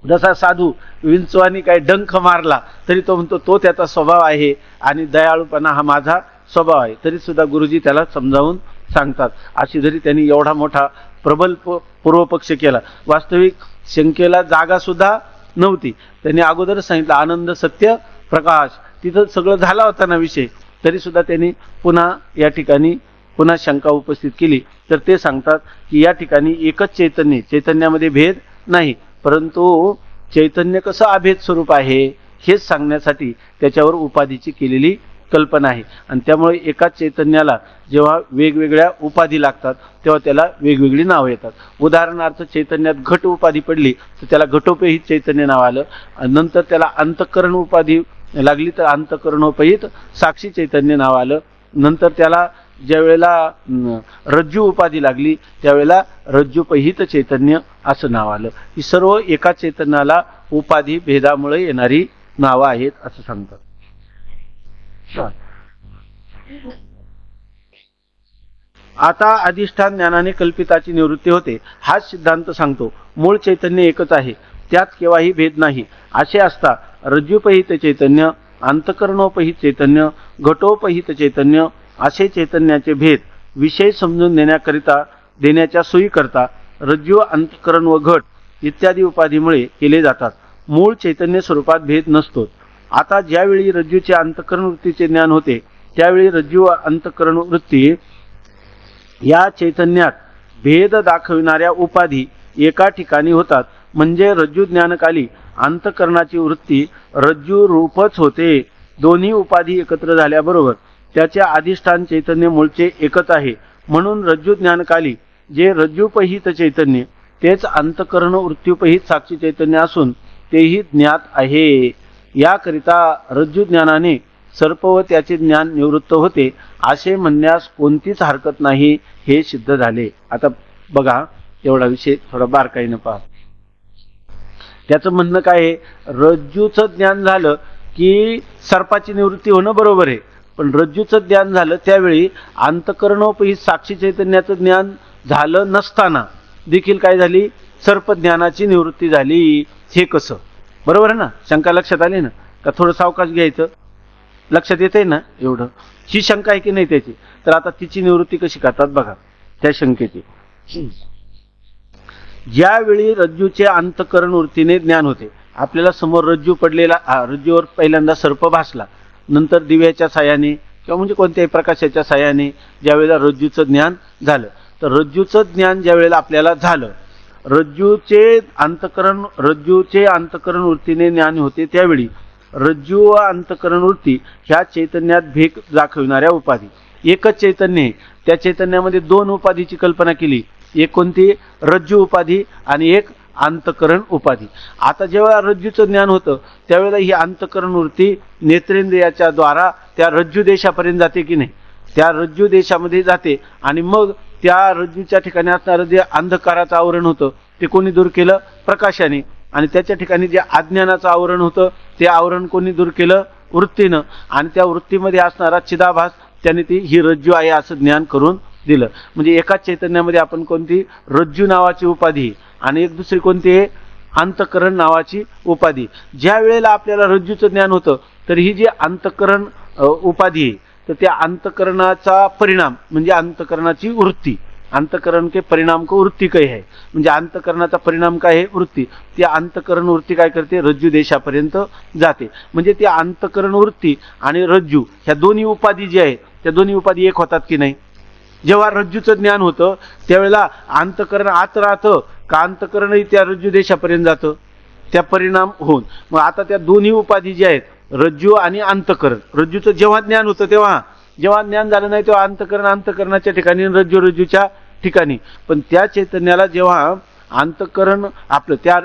Speaker 1: जसा साधू विंचवानी काय डंख मारला तरी तो म्हणतो तो त्याचा स्वभाव आहे आणि दयाळूपणा हा माझा स्वभाव आहे. तरी सुद्धा गुरुजी त्याला समजावून सांगतात. अशी जरी त्यांनी एवढा मोठा प्रबल पूर्वपक्ष केला, वास्तविक शंकेला जागा सुद्धा नव्हती. त्यांनी अगोदरच सांगितलं आनंद सत्य प्रकाश, तिथं सगळं झाला होता ना विषय, तरी सुद्धा त्यांनी पुन्हा या ठिकाणी पुन्हा शंका उपस्थित केली. तर ते सांगतात की या ठिकाणी एकच चैतन्य, चैतन्यामध्ये भेद नाही, परंतु चैतन्य कसं अभेद स्वरूप आहे हेच सांगण्यासाठी त्याच्यावर उपाधीची केलेली कल्पना आहे. आणि त्यामुळे एकाच चैतन्याला जेव्हा वेगवेगळ्या उपाधी लागतात तेव्हा त्याला वेगवेगळी नावं येतात. उदाहरणार्थ चैतन्यात घट उपाधी पडली तर त्याला घटोपहित चैतन्य नाव आलं. नंतर त्याला अंतःकरण उपाधी लागली तर अंतःकरणोपहित साक्षी चैतन्य नाव आलं. नंतर त्याला ज्या वेळेला रज्जू उपाधी लागली त्यावेळेला रज्जूपहित चैतन्य असं नाव आलं. ही सर्व एका चैतन्याला उपाधी भेदामुळे येणारी नावं आहेत असं सांगतात. आता अधिष्ठान ज्ञानाने कल्पिताची निवृत्ती होते हाच सिद्धांत सांगतो. मूळ चैतन्य एकच आहे, त्यात केव्हाही भेद नाही. असे असता रज्जूपहित चैतन्य, अंतःकरणोपहित चैतन्य, घटोपहित चैतन्य असे चैतन्याचे भेद विषय समजून देण्याच्या सोयीकरता रज्जू, अंतःकरण व घट इत्यादी उपाधीमुळे केले जातात. मूळ चैतन्य स्वरूपात भेद नसतो. आता ज्यावेळी रज्जूचे अंतःकरण वृत्तीचे ज्ञान होते त्यावेळी रज्जू व अंतःकरण वृत्ती या चैतन्यात भेद दाखविणाऱ्या उपाधी एका ठिकाणी होतात. म्हणजे रज्जू ज्ञानकाली अंतःकरणाची वृत्ती रज्जू रूपच होते. दोन्ही उपाधी एकत्र झाल्याबरोबर त्याचे अधिष्ठान चैतन्य मूळचे एकच आहे. म्हणून रज्जू ज्ञानकाली जे रज्जूपहित चैतन्य तेच अंतःकरण वृत्तीपहित साक्षी चैतन्य असून तेही ज्ञात आहे. याकरिता रज्जू ज्ञानाने सर्प व त्याचे ज्ञान निवृत्त होते असे म्हणण्यास कोणतीच हरकत नाही, हे सिद्ध झाले. आता बघा एवढा विषय थोडा बारकाईनं पहा. त्याचं म्हणणं काय आहे, रज्जूचं ज्ञान झालं की सर्पाची निवृत्ती होणं बरोबर आहे, पण रज्जूचं ज्ञान झालं त्यावेळी अंतःकरणोपहित साक्षी चैतन्याचं ज्ञान झालं नसताना देखील काय झाली, सर्पज्ञानाची निवृत्ती झाली. हे कसं बरोबर आहे ना? शंका लक्षात आली ना? का थोडं सावकाश घ्यायचं, लक्षात येते ना एवढं? ही शंका आहे की नाही त्याची? तर आता तिची निवृत्ती कशी करतात बघा त्या शंकेची. ज्यावेळी रज्जूचे अंतःकरण वृत्तीने ज्ञान होते, आपल्याला समोर रज्जू पडलेला, रज्जूवर पहिल्यांदा सर्प भासला, नंतर दिव्याच्या साह्याने किंवा म्हणजे कोणत्याही प्रकाशाच्या साह्याने ज्यावेळेला रज्जूचं ज्ञान झालं, तर रज्जूचं ज्ञान ज्या वेळेला आपल्याला झालं, रज्जूचे अंतःकरण वृत्तीने ज्ञान होते त्यावेळी रज्जू व अंतःकरण वृत्ती ह्या चैतन्यात भेद दाखविणाऱ्या उपाधी एकच चैतन्य आहे. त्या चैतन्यामध्ये दोन उपाधीची कल्पना केली, एक कोणती, रज्जू उपाधी आणि एक अंतःकरण उपाधी. आता जेव्हा रज्जूचं ज्ञान होतं त्यावेळेला ही अंतःकरण वृत्ती नेत्रेंद्रियाच्या द्वारा त्या रज्जू देशापर्यंत जाते की नाही? त्या रज्जू देशामध्ये जाते आणि मग त्या रज्जूच्या ठिकाणी असणारं जे अंधकाराचं आवरण होतं ते कोणी दूर केलं? प्रकाशाने. आणि त्याच्या ठिकाणी जे अज्ञानाचं आवरण होतं ते आवरण कोणी दूर केलं? वृत्तीनं. आणि त्या वृत्तीमध्ये असणारा चिदाभास त्याने ती ही रज्जू आहे असं ज्ञान करून दिलं. म्हणजे एकाच चैतन्यामध्ये आपण कोणती रज्जू नावाची उपाधी आणि एक दुसरी कोणती आहे? अंतःकरण नावाची उपाधी. ज्या वेळेला आपल्याला रज्जूचं ज्ञान होतं तर ही जी अंतःकरण उपाधी आहे तर त्या अंतःकरणाचा परिणाम म्हणजे अंतःकरणाची वृत्ती. अंतःकरण के परिणाम को वृत्ती काय आहे म्हणजे अंतःकरणाचा परिणाम काय आहे? वृत्ती. ती अंतःकरण वृत्ती काय करते? रज्जू देशापर्यंत जाते. म्हणजे ती अंतःकरण वृत्ती आणि रज्जू ह्या दोन्ही उपाधी जी आहे त्या दोन्ही उपाधी एक होतात की नाही? जेव्हा रज्जूचं ज्ञान होतं त्यावेळेला अंतःकरण आत राहतं का अंतःकरणही त्या रज्जू देशापर्यंत जातं? त्या परिणाम होऊन मग आता त्या दोन्ही उपाधी ज्या आहेत रज्जू आणि अंतःकरण, रज्जूचं जेव्हा ज्ञान होतं तेव्हा, जेव्हा ज्ञान झालं नाही तेव्हा अंतःकरण अंतःकरणाच्या ठिकाणी, रज्जू रज्जूच्या ठिकाणी. पण त्या चैतन्याला जेव्हा अंतःकरण आपलं त्या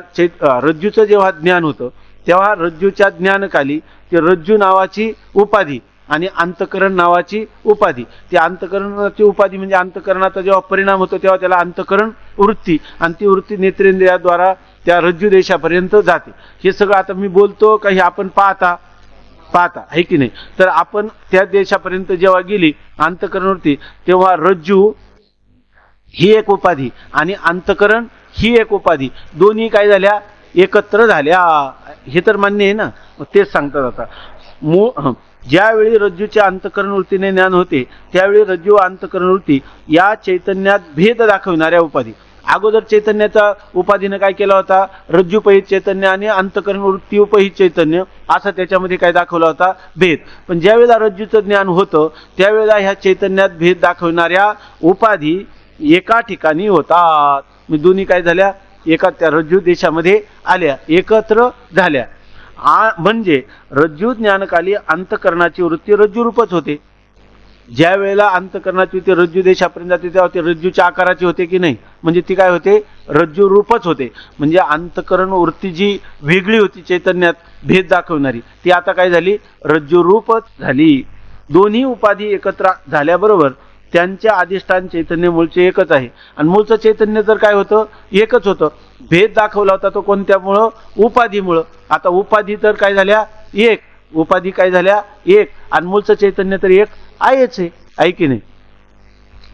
Speaker 1: रज्जूचं जेव्हा ज्ञान होतं तेव्हा रज्जूच्या ज्ञानकाली ते रज्जू नावाची उपाधी आणि अंतःकरण नावाची उपाधी. ती अंतःकरणाची उपाधी म्हणजे अंतःकरणाचा जेव्हा परिणाम होतो तेव्हा त्याला अंतःकरण वृत्ती आणि ती वृत्ती नेत्रेंद्रियाद्वारा त्या रज्जू देशापर्यंत जाते. हे सगळं आता मी बोलतो का हे आपण पाहता आहे की नाही? तर आपण त्या देशापर्यंत जेव्हा गेली अंतःकरण वृत्ती तेव्हा रज्जू ही एक उपाधी आणि अंतःकरण ही एक उपाधी दोन्ही काय झाल्या? एकत्र झाल्या. हे तर मान्य आहे ना? तेच सांगतात आता ज्यावेळी रज्जूच्या अंतःकरण वृत्तीने ज्ञान होते त्यावेळी रज्जू अंतःकरण वृत्ती या चैतन्यात भेद दाखविणाऱ्या उपाधी. अगोदर चैतन्याचा उपाधीनं काय केला होता? रज्जूपहित चैतन्य आणि अंतःकरण वृत्ती उपहित चैतन्य असा त्याच्यामध्ये काय दाखवला होता? भेद. पण ज्यावेळेला रज्जूचं ज्ञान होतं त्यावेळेला ह्या चैतन्यात भेद दाखविणाऱ्या उपाधी एका ठिकाणी होतात. मी दोन्ही काय झाल्या? एका त्या रज्जू देशामध्ये आल्या, एकत्र झाल्या. म्हणजे रज्जू ज्ञानकाली अंतःकरणाची वृत्ती रज्जू रूपच होते. ज्या वेळेला अंतःकरणाची वृत्ती रज्जू देशापर्यंत जाते तेव्हा ती रज्जूच्या आकाराची होते की नाही? म्हणजे ती काय होते? रज्जू रूपच होते. म्हणजे अंतःकरण वृत्ती जी वेगळी होती चैतन्यात भेद दाखवणारी ती आता काय झाली? रज्जू रूपच झाली. दोन्ही उपाधी एकत्र झाल्याबरोबर त्यांचे अधिष्ठान चैतन्य मूळचे एकच आहे आणि मूळचं चैतन्य तर काय होतं? एकच होतं. भेद दाखवला होता तो कोणत्यामुळं? उपाधीमुळं. आता उपाधी तर काय झाल्या? एक. उपाधी काय झाल्या? एक. आणि मूळचं चैतन्य तर एक आहेच आहे की नाही?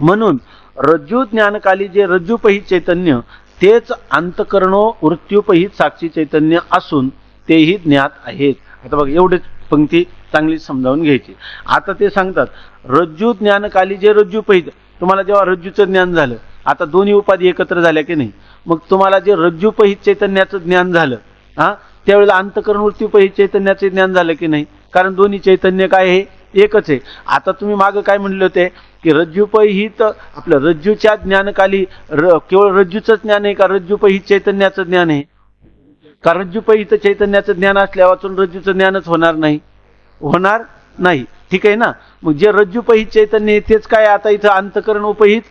Speaker 1: म्हणून रज्जू ज्ञानकाली जे रज्जूपहित चैतन्य तेच अंतःकरणो वृत्त्युपहित साक्षी चैतन्य असून तेही ज्ञात आहेत. आता बघ एवढेच पंक्ती चांगली समजावून घ्यायची. आता ते सांगतात रज्जू ज्ञानकाली जे रज्जूपहित, तुम्हाला जेव्हा रज्जूचं ज्ञान झालं आता दोन्ही उपाधी एकत्र झाल्या की नाही? मग तुम्हाला जे रज्जूपहित चैतन्याचं ज्ञान झालं त्यावेळेला अंतःकरण वृत्तीपहित चैतन्याचे ज्ञान झालं की नाही? कारण दोन्ही चैतन्य काय आहे? एकच आहे. आता तुम्ही मागं काय म्हणले होते की रज्जूपहित आपलं रज्जूच्या ज्ञानकाली केवळ रज्जूचं ज्ञान आहे का रज्जूपहित चैतन्याचं ज्ञान आहे? का रज्जूपहित चैतन्याचं ज्ञान असल्यापासून रज्जूचं ज्ञानच होणार नाही? होणार नाही. ठीक आहे ना? मग जे रज्जूपहित चैतन्य तेच काय आता इथं अंतःकरण उपहित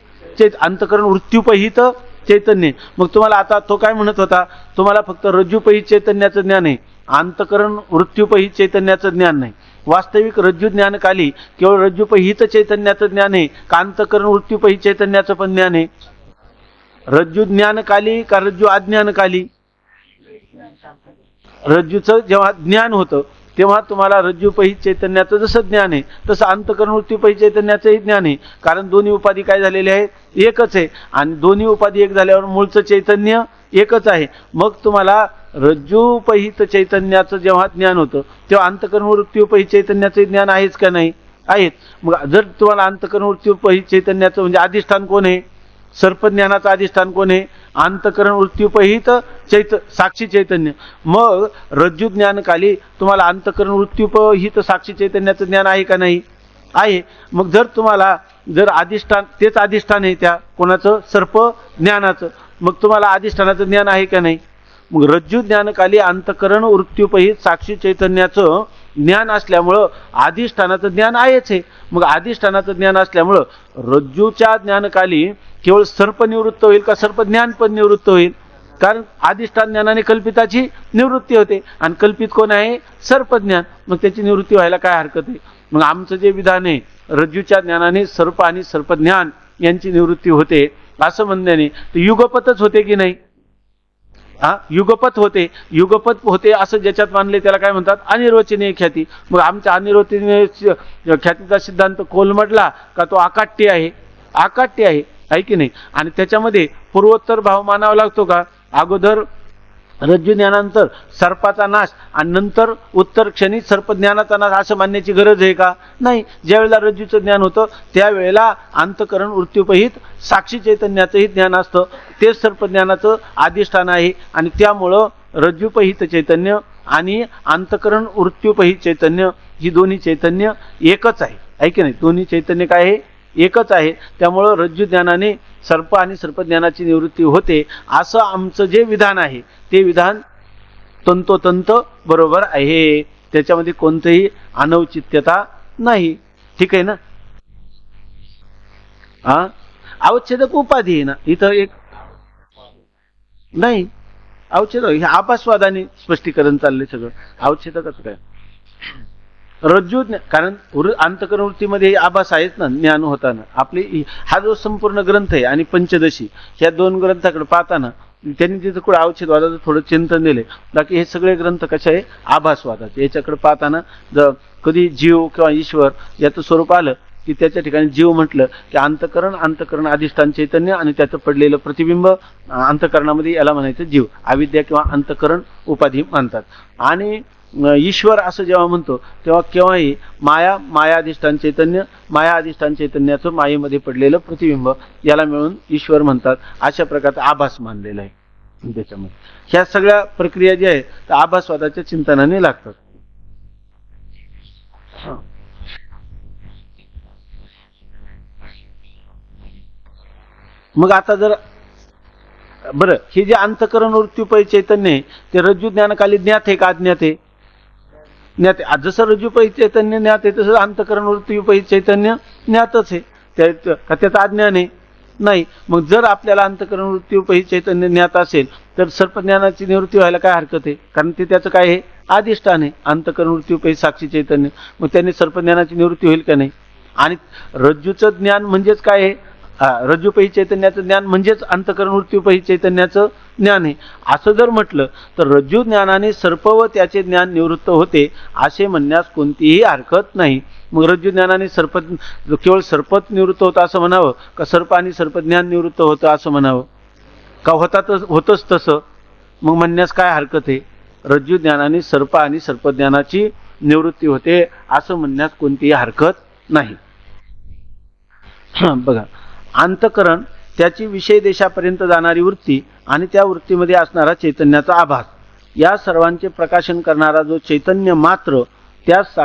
Speaker 1: अंतःकरण वृत्त्युपहित चैतन्य. मग तुम्हाला आता तो काय म्हणत होता? तुम्हाला फक्त रज्जूपहित चैतन्याचं ज्ञान आहे, अंतःकरण वृत्त्युपहित चैतन्याचं ज्ञान नाही. वास्तविक रज्जू ज्ञानकाली केवळ रज्जूपहित चैतन्याचं ज्ञान आहे का अंतःकरण वृत्त्युपहित चैतन्याचं पण ज्ञान आहे? रज्जू ज्ञानकाली का रज्जू अज्ञानकाली? रज्जूचं जेव्हा ज्ञान होतं तेव्हा तुम्हाला रज्जूपहित चैतन्याचं जसं ज्ञान आहे तसं अंतःकरण वृत्तीपहित चैतन्याचंही ज्ञान आहे. कारण दोन्ही उपाधी काय झालेले आहेत? एकच आहे. आणि दोन्ही उपाधी एक झाल्यावर मूळचं चैतन्य एकच आहे. मग तुम्हाला रज्जूपहित चैतन्याचं जेव्हा ज्ञान होतं तेव्हा अंतःकरण वृत्तीपहित चैतन्याचं ज्ञान आहेच का नाही? आहेत. मग जर तुम्हाला अंतःकरण वृत्तीपहित चैतन्याचं म्हणजे अधिष्ठान कोण आहे? सर्पज्ञानाचं अधिष्ठान कोण आहे? अंतःकरण वृत्त्युपहित साक्षी चैतन्य. मग रज्जू ज्ञानकाली तुम्हाला अंतःकरण वृत्त्युपहित साक्षी चैतन्याचं ज्ञान आहे का नाही? आहे. मग जर तुम्हाला जर अधिष्ठान तेच अधिष्ठान आहे त्या कोणाचं? सर्प ज्ञानाचं. मग तुम्हाला अधिष्ठानाचं ज्ञान आहे का नाही? मग रज्जू ज्ञानकाली अंतःकरण वृत्त्युपहित साक्षी चैतन्याचं ज्ञान असल्यामुळं अधिष्ठानाचं ज्ञान आहेच आहे. मग अधिष्ठानाचं ज्ञान असल्यामुळं रज्जूच्या ज्ञानकाली केवळ सर्प निवृत्त होईल का सर्प ज्ञान पण निवृत्त होईल? कारण अधिष्ठान ज्ञानाने कल्पिताची निवृत्ती होते आणि कल्पित कोण आहे? सर्पज्ञान. मग त्याची निवृत्ती व्हायला काय हरकत आहे? मग आमचं जे विधान आहे रज्जूच्या ज्ञानाने सर्प आणि सर्पज्ञान यांची निवृत्ती होते असं म्हणण्याने युगपतच होते की नाही? युगपत होते असं ज्याच्यात मानले त्याला काय म्हणतात? अनिर्वचनीय ख्याती. मग आमच्या अनिर्वचनीय ख्यातीचा सिद्धांत कोलमडला का तो अकाट्य आहे की नाही? आणि त्याच्यामध्ये पूर्वोत्तर भाव मानावा लागतो का? अगोदर रज्जू ज्ञानानंतर सर्पाचा नाश आणि नंतर उत्तर क्षणी सर्पज्ञानाचा नाश असं मानण्याची गरज आहे का? नाही. ज्यावेळेला रज्जूचं ज्ञान होतं त्यावेळेला अंतकरण वृत्तीपहित साक्षी चैतन्याचंही ज्ञान असतं. तेच सर्पज्ञानाचं अधिष्ठान आहे आणि त्यामुळं रज्जूपहित चैतन्य आणि अंतकरण वृत्तीपहित चैतन्य ही दोन्ही चैतन्य एकच आहे की नाही? दोन्ही चैतन्य काय आहे? एकच आहे. त्यामुळं रज्जू ज्ञानाने सर्प आणि सर्पज्ञानाची निवृत्ती होते असं आमचं जे विधान आहे ते विधान तंतोतंत बरोबर आहे. त्याच्यामध्ये कोणतीही अनौचित्यता नाही. ठीक आहे ना? अवच्छेदक उपाधी आहे ना इथं एक नाही. अवच्छेदक हे आभासवादाने स्पष्टीकरण चाललंय सगळं. अवच्छेदकच काय? रज्जू कारण अंतकरण वृत्तीमध्ये आभास आहेच ना ज्ञान होताना. आपली हा जो संपूर्ण ग्रंथ आहे आणि पंचदशी ह्या दोन ग्रंथाकडे पाहताना त्यांनी तिथं कुठं अवच्छेदवादाचं थोडं चिंतन दिले. बाकी हे सगळे ग्रंथ कसे आहे? आभासवादाचे. याच्याकडे पाहताना जर कधी जीव किंवा ईश्वर याचं स्वरूप आलं की त्याच्या ठिकाणी जीव म्हटलं की अंतकरण अधिष्ठान चैतन्य आणि त्याचं पडलेलं प्रतिबिंब अंतकरणामध्ये याला म्हणायचं जीव. अविद्या किंवा अंतकरण उपाधी मानतात. आणि ईश्वर असं जेव्हा म्हणतो तेव्हा केव्हाही माया अधिष्ठान चैतन्याचं मायेमध्ये पडलेलं प्रतिबिंब याला मिळून ईश्वर म्हणतात. अशा प्रकारचा आभास मानलेला आहे. त्याच्यामध्ये ह्या सगळ्या प्रक्रिया ज्या आहेत त्या आभासवादाच्या चिंतनाने लागतात. मग आता जर बरं हे जे अंतकरण वृत्तीपय चैतन्य आहे ते रज्जू ज्ञानकाली ज्ञात आहे का अज्ञात आहे? ज्ञात आहे. जसं रज्जूपही चैतन्य ज्ञात आहे तसं अंतकरण वृत्तीपही चैतन्य ज्ञातच आहे. त्याचं अज्ञान आहे नाही. मग जर आपल्याला अंतकरण वृत्तीपही चैतन्य ज्ञात असेल तर सर्पज्ञानाची निवृत्ती व्हायला काय हरकत आहे? कारण ते त्याचं काय आहे? अधिष्ठान आहे. अंतकरण वृत्तीपही साक्षी चैतन्य. मग त्यांनी सर्पज्ञानाची निवृत्ती होईल का नाही? आणि रज्जूचं ज्ञान म्हणजेच काय आहे? रज्जूपही चैतन्याचं ज्ञान म्हणजेच अंतकरण वृत्तीपही चैतन्याचं ज्ञान आहे. असं जर म्हटलं तर रज्जू ज्ञानाने सर्प व त्याचे ज्ञान निवृत्त होते असे म्हणण्यास कोणतीही हरकत नाही. मग रज्जू ज्ञानाने केवळ सर्पच निवृत्त होतं असं म्हणावं का सर्प आणि सर्पज्ञान निवृत्त होतं असं म्हणावं का? होतच तसं. मग म्हणण्यास काय हरकत आहे? रज्जू ज्ञानाने सर्प आणि सर्पज्ञानाची निवृत्ती होते असं म्हणण्यास कोणतीही हरकत नाही. बघा, अंतकरण त्याची विषय देशापर्यंत जाणारी वृत्ती आणि त्या वृत्तीमध्ये असणारा चैतन्याचा आभास या सर्वांचे प्रकाशन करणारा जो चैतन्य मात्र त्यास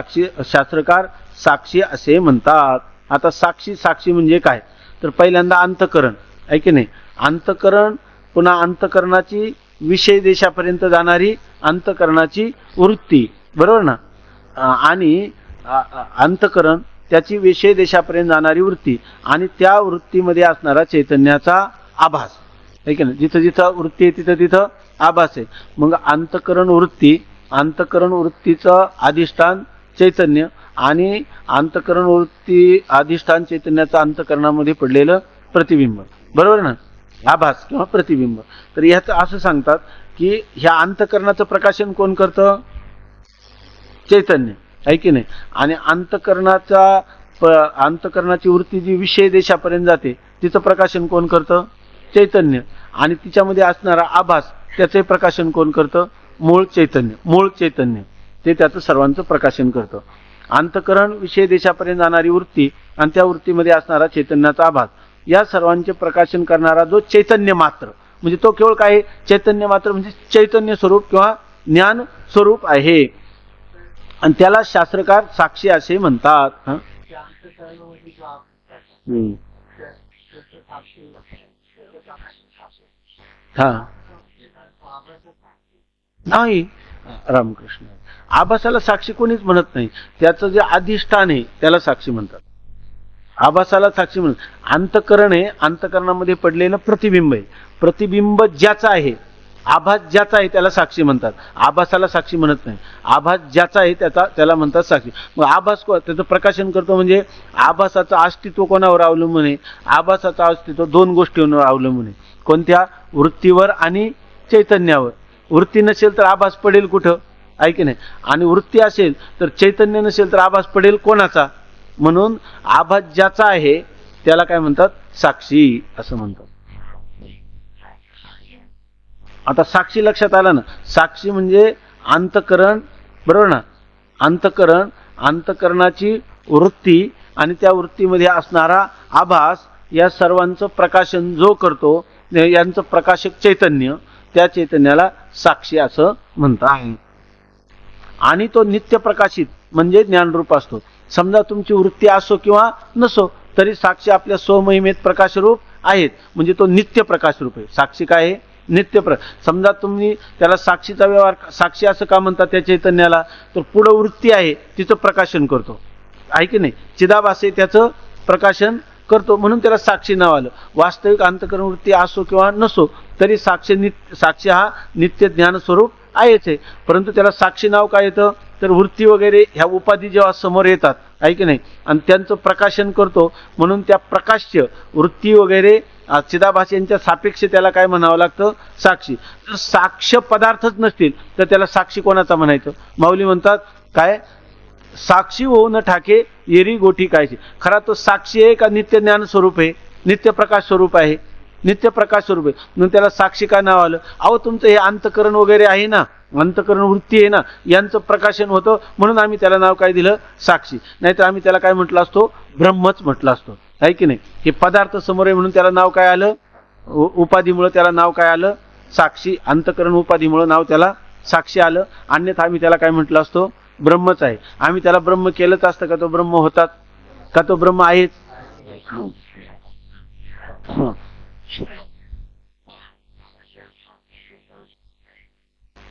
Speaker 1: शास्त्रकार साक्षी असे म्हणतात. आता साक्षी म्हणजे काय? तर पहिल्यांदा अंतकरण आहे की नाही? अंतकरण, पुन्हा अंतकरणाची विषय देशापर्यंत जाणारी अंतकरणाची वृत्ती, बरोबर ना? आणि अंतकरण त्याची विषय देशापर्यंत जाणारी वृत्ती आणि त्या वृत्तीमध्ये असणारा चैतन्याचा आभास आहे की नाही? जिथं जिथं वृत्ती आहे तिथं तिथं आभास आहे. मग अंतकरण वृत्तीचं अधिष्ठान चैतन्य आणि अंतकरण वृत्ती अधिष्ठान चैतन्याचं अंतकरणामध्ये पडलेलं प्रतिबिंब, बरोबर ना? आभास किंवा प्रतिबिंब. तर ह्याचं असं सांगतात की ह्या अंतकरणाचं प्रकाशन कोण करतं? चैतन्य आहे की नाही? आणि अंतकरणाची वृत्ती जी विषय देशापर्यंत जाते तिचं प्रकाशन कोण करतं? चैतन्य. आणि तिच्यामध्ये असणारा आभास त्याचे प्रकाशन कोण करतं? मूळ चैतन्य ते त्याचं सर्वांचं प्रकाशन करतं. अंतकरण विषय देशापर्यंत जाणारी वृत्ती आणि त्या वृत्तीमध्ये असणारा चैतन्याचा आभास या सर्वांचे प्रकाशन करणारा जो चैतन्य मात्र म्हणजे तो केवळ काय? चैतन्य मात्र म्हणजे चैतन्य स्वरूप किंवा ज्ञान स्वरूप आहे आणि त्याला शास्त्रकार साक्षी असे म्हणतात. नाही, रामकृष्ण, आभासाला साक्षी कोणीच म्हणत नाही. त्याचं जे अधिष्ठान आहे त्याला साक्षी म्हणतात. आभासाला साक्षी म्हणतात. अंतकरण आहे, अंतकरणामध्ये पडलेलं प्रतिबिंब आहे. प्रतिबिंब ज्याचं आहे आभास ज्याचा आहे त्याला साक्षी म्हणतात, आभासाला साक्षी म्हणत नाही. आभास ज्याचा आहे त्याला म्हणतात साक्षी. मग आभास त्याचं प्रकाशन करतो म्हणजे आभासाचं अस्तित्व कोणावर अवलंबून आहे? आभासाचं अस्तित्व दोन गोष्टींवर अवलंबून आहे. कोणत्या? वृत्तीवर आणि चैतन्यावर. वृत्ती नसेल तर आभास पडेल कुठं? आहे की नाही? आणि वृत्ती असेल तर चैतन्य नसेल तर आभास पडेल कोणाचा? म्हणून आभास ज्याचा आहे त्याला काय म्हणतात? साक्षी असं म्हणतात. आता साक्षी लक्षात आला ना? साक्षी म्हणजे अंतकरण, बरोबर ना? अंतकरण, अंतकरणाची वृत्ती आणि त्या वृत्तीमध्ये असणारा आभास या सर्वांचं प्रकाशन जो करतो यांचं प्रकाशक चैतन्य, त्या चैतन्याला साक्षी असं म्हणतात. आणि तो नित्य प्रकाशित म्हणजे ज्ञानरूप असतो. समजा तुमची वृत्ती असो किंवा नसो तरी साक्षी आपल्या स्वमहिमेत प्रकाशरूप आहेत, म्हणजे तो नित्य प्रकाशरूप आहे. साक्षी काय आहे? नित्य समजा तुम्ही त्याला साक्षीचा व्यवहार, साक्षी असं का म्हणतात त्या चैतन्याला? तर पुढं वृत्ती आहे तिचं प्रकाशन करतो, आहे की नाही? चिदाभास आहे त्याचं प्रकाशन करतो म्हणून त्याला साक्षी नाव आलं. वास्तविक अंतकरण वृत्ती असो किंवा नसो तरी साक्षी हा नित्य ज्ञान स्वरूप आहेच आहे. परंतु त्याला साक्षी नाव काय येतं? तर वृत्ती वगैरे ह्या उपाधी जेव्हा समोर येतात, आहे की नाही, आणि त्यांचं प्रकाशन करतो म्हणून त्या प्रकाश्य वृत्ती वगैरे चिदाभास यांच्या सापेक्ष त्याला काय म्हणावं लागतं? साक्षी. जर साक्ष पदार्थच नसतील तर त्याला साक्षी कोणाचा म्हणायचं? माऊली म्हणतात काय? साक्षी होऊ न ठाके येरी गोठी कायची. खरा तो साक्षी आहे का नित्य ज्ञान स्वरूप आहे? नित्य प्रकाश स्वरूप आहे, नित्य प्रकाश स्वरूप आहे म्हणून त्याला साक्षी का नाव आलं? अहो तुमचं हे अंतकरण वगैरे आहे ना, अंतकरण वृत्ती आहे ना, यांचं प्रकाशन होतं म्हणून आम्ही त्याला नाव काय दिलं? साक्षी. नाहीतर आम्ही त्याला काय म्हटलं असतो? ब्रह्मच म्हटलं असतो, आहे की नाही? हे पदार्थ समोर आहे म्हणून त्याला नाव काय आलं? उपाधीमुळे त्याला नाव काय आलं? साक्षी. अंतकरण उपाधीमुळे नाव त्याला साक्षी आलं. अन्यथा आम्ही त्याला काय म्हटलं असतो? ब्रह्मच आहे. आम्ही त्याला ब्रह्म केलंच असतं का तो ब्रह्म होतात? का तो ब्रह्म आहेच?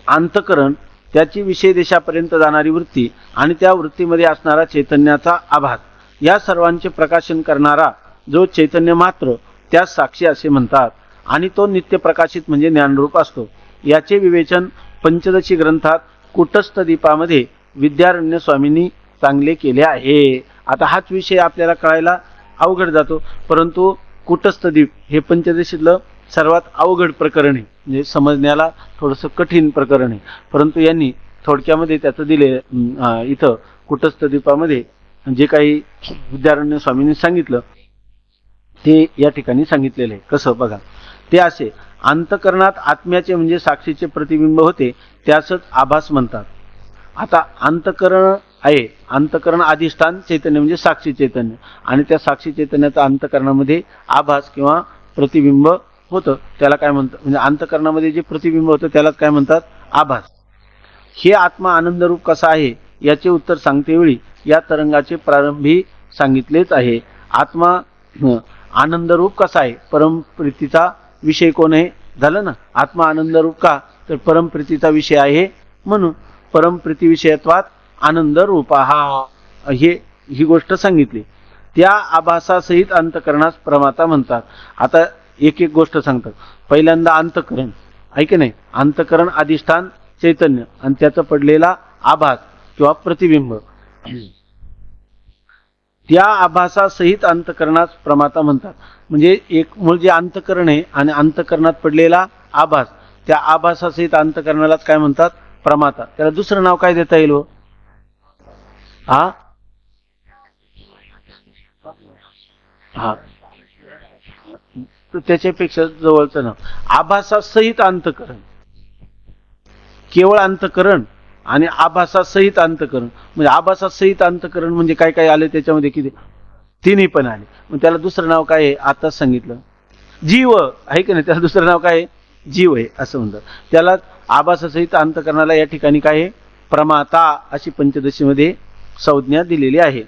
Speaker 1: अंतकरण, त्याची विषय देशापर्यंत जाणारी वृत्ती आणि त्या वृत्तीमध्ये असणारा चैतन्याचा आभास, या सर्वांचे प्रकाशन करणारा जो चैतन्य मात्र त्यास साक्षी असे म्हणतात. आणि तो नित्य प्रकाशित म्हणजे ज्ञानरूप असतो. याचे विवेचन पंचदशी ग्रंथात कुटस्थ दीपामध्ये विद्यारण्य स्वामींनी चांगले केले आहे. आता हाच विषय आपल्याला कळायला अवघड जातो, परंतु कुटस्थ दीप हे पंचदशीतलं सर्वात अवघड प्रकरण आहे, म्हणजे समजण्याला थोडंसं कठीण प्रकरण आहे. परंतु यांनी थोडक्यामध्ये त्याचं दिले. इथं कुटस्थ दीपामध्ये जे काही विद्यारण्य स्वामींनी सांगितलं ते या ठिकाणी सांगितलेलं आहे. कसं बघा, ते असे: अंतकरणात आत्म्याचे म्हणजे साक्षीचे प्रतिबिंब होते त्यासच आभास म्हणतात. आता अंतकरण आहे, अंतकरण अधिष्ठान चैतन्य म्हणजे साक्षी चैतन्य, आणि त्या साक्षी चैतन्याचा अंतकरणामध्ये आभास किंवा प्रतिबिंब होतं त्याला काय म्हणतात? म्हणजे अंतकरणामध्ये जे प्रतिबिंब होतं त्यालाच काय म्हणतात? आभास. हे आत्मा आनंदरूप कसा आहे याचे उत्तर सांगतेवेळी या तरंगाचे प्रारंभी सांगितलेच आहे. आत्मा आनंदरूप कसा आहे? परमप्रीतीचा विषय कोण आहे? झालं ना. आत्मा आनंदरूप का? तर परमप्रीतीचा विषय आहे म्हणून. परमप्रीती विषयत्वात आनंद रूपा ही गोष्ट सांगितली. त्या आभासासहित अंतकरणास प्रमाता म्हणतात. आता एक एक गोष्ट सांगतात. पहिल्यांदा अंतकरण, आहे की नाही? अंतकरण अधिष्ठान चैतन्य आणि त्याचा पडलेला आभास किंवा प्रतिबिंब, त्या आभासासहित अंतकरणास प्रमाता म्हणतात. म्हणजे एक मूळ जे अंतकरण आहे आणि अंतकरणात पडलेला आभास, त्या आभासासहित अंतकरणालाच काय म्हणतात? प्रमाता. त्याला दुसरं नाव काय देता येईल? हा हा त्याच्यापेक्षा जवळचं नाव आभासासहित अंतकरण. केवळ अंतकरण आणि आभासासहित अंतकरण, म्हणजे आभासासहित अंतकरण म्हणजे काय काय आले त्याच्यामध्ये? किती? तिन्ही पण आले. मग त्याला दुसरं नाव काय आहे? आताच सांगितलं, जीव, आहे की नाही? त्याला दुसरं नाव काय आहे? जीव आहे असं म्हणतात. त्याला आभासासहित अंतकरणाला या ठिकाणी काय आहे? प्रमाता अशी पंचदशीमध्ये संज्ञा दिलेली आहे.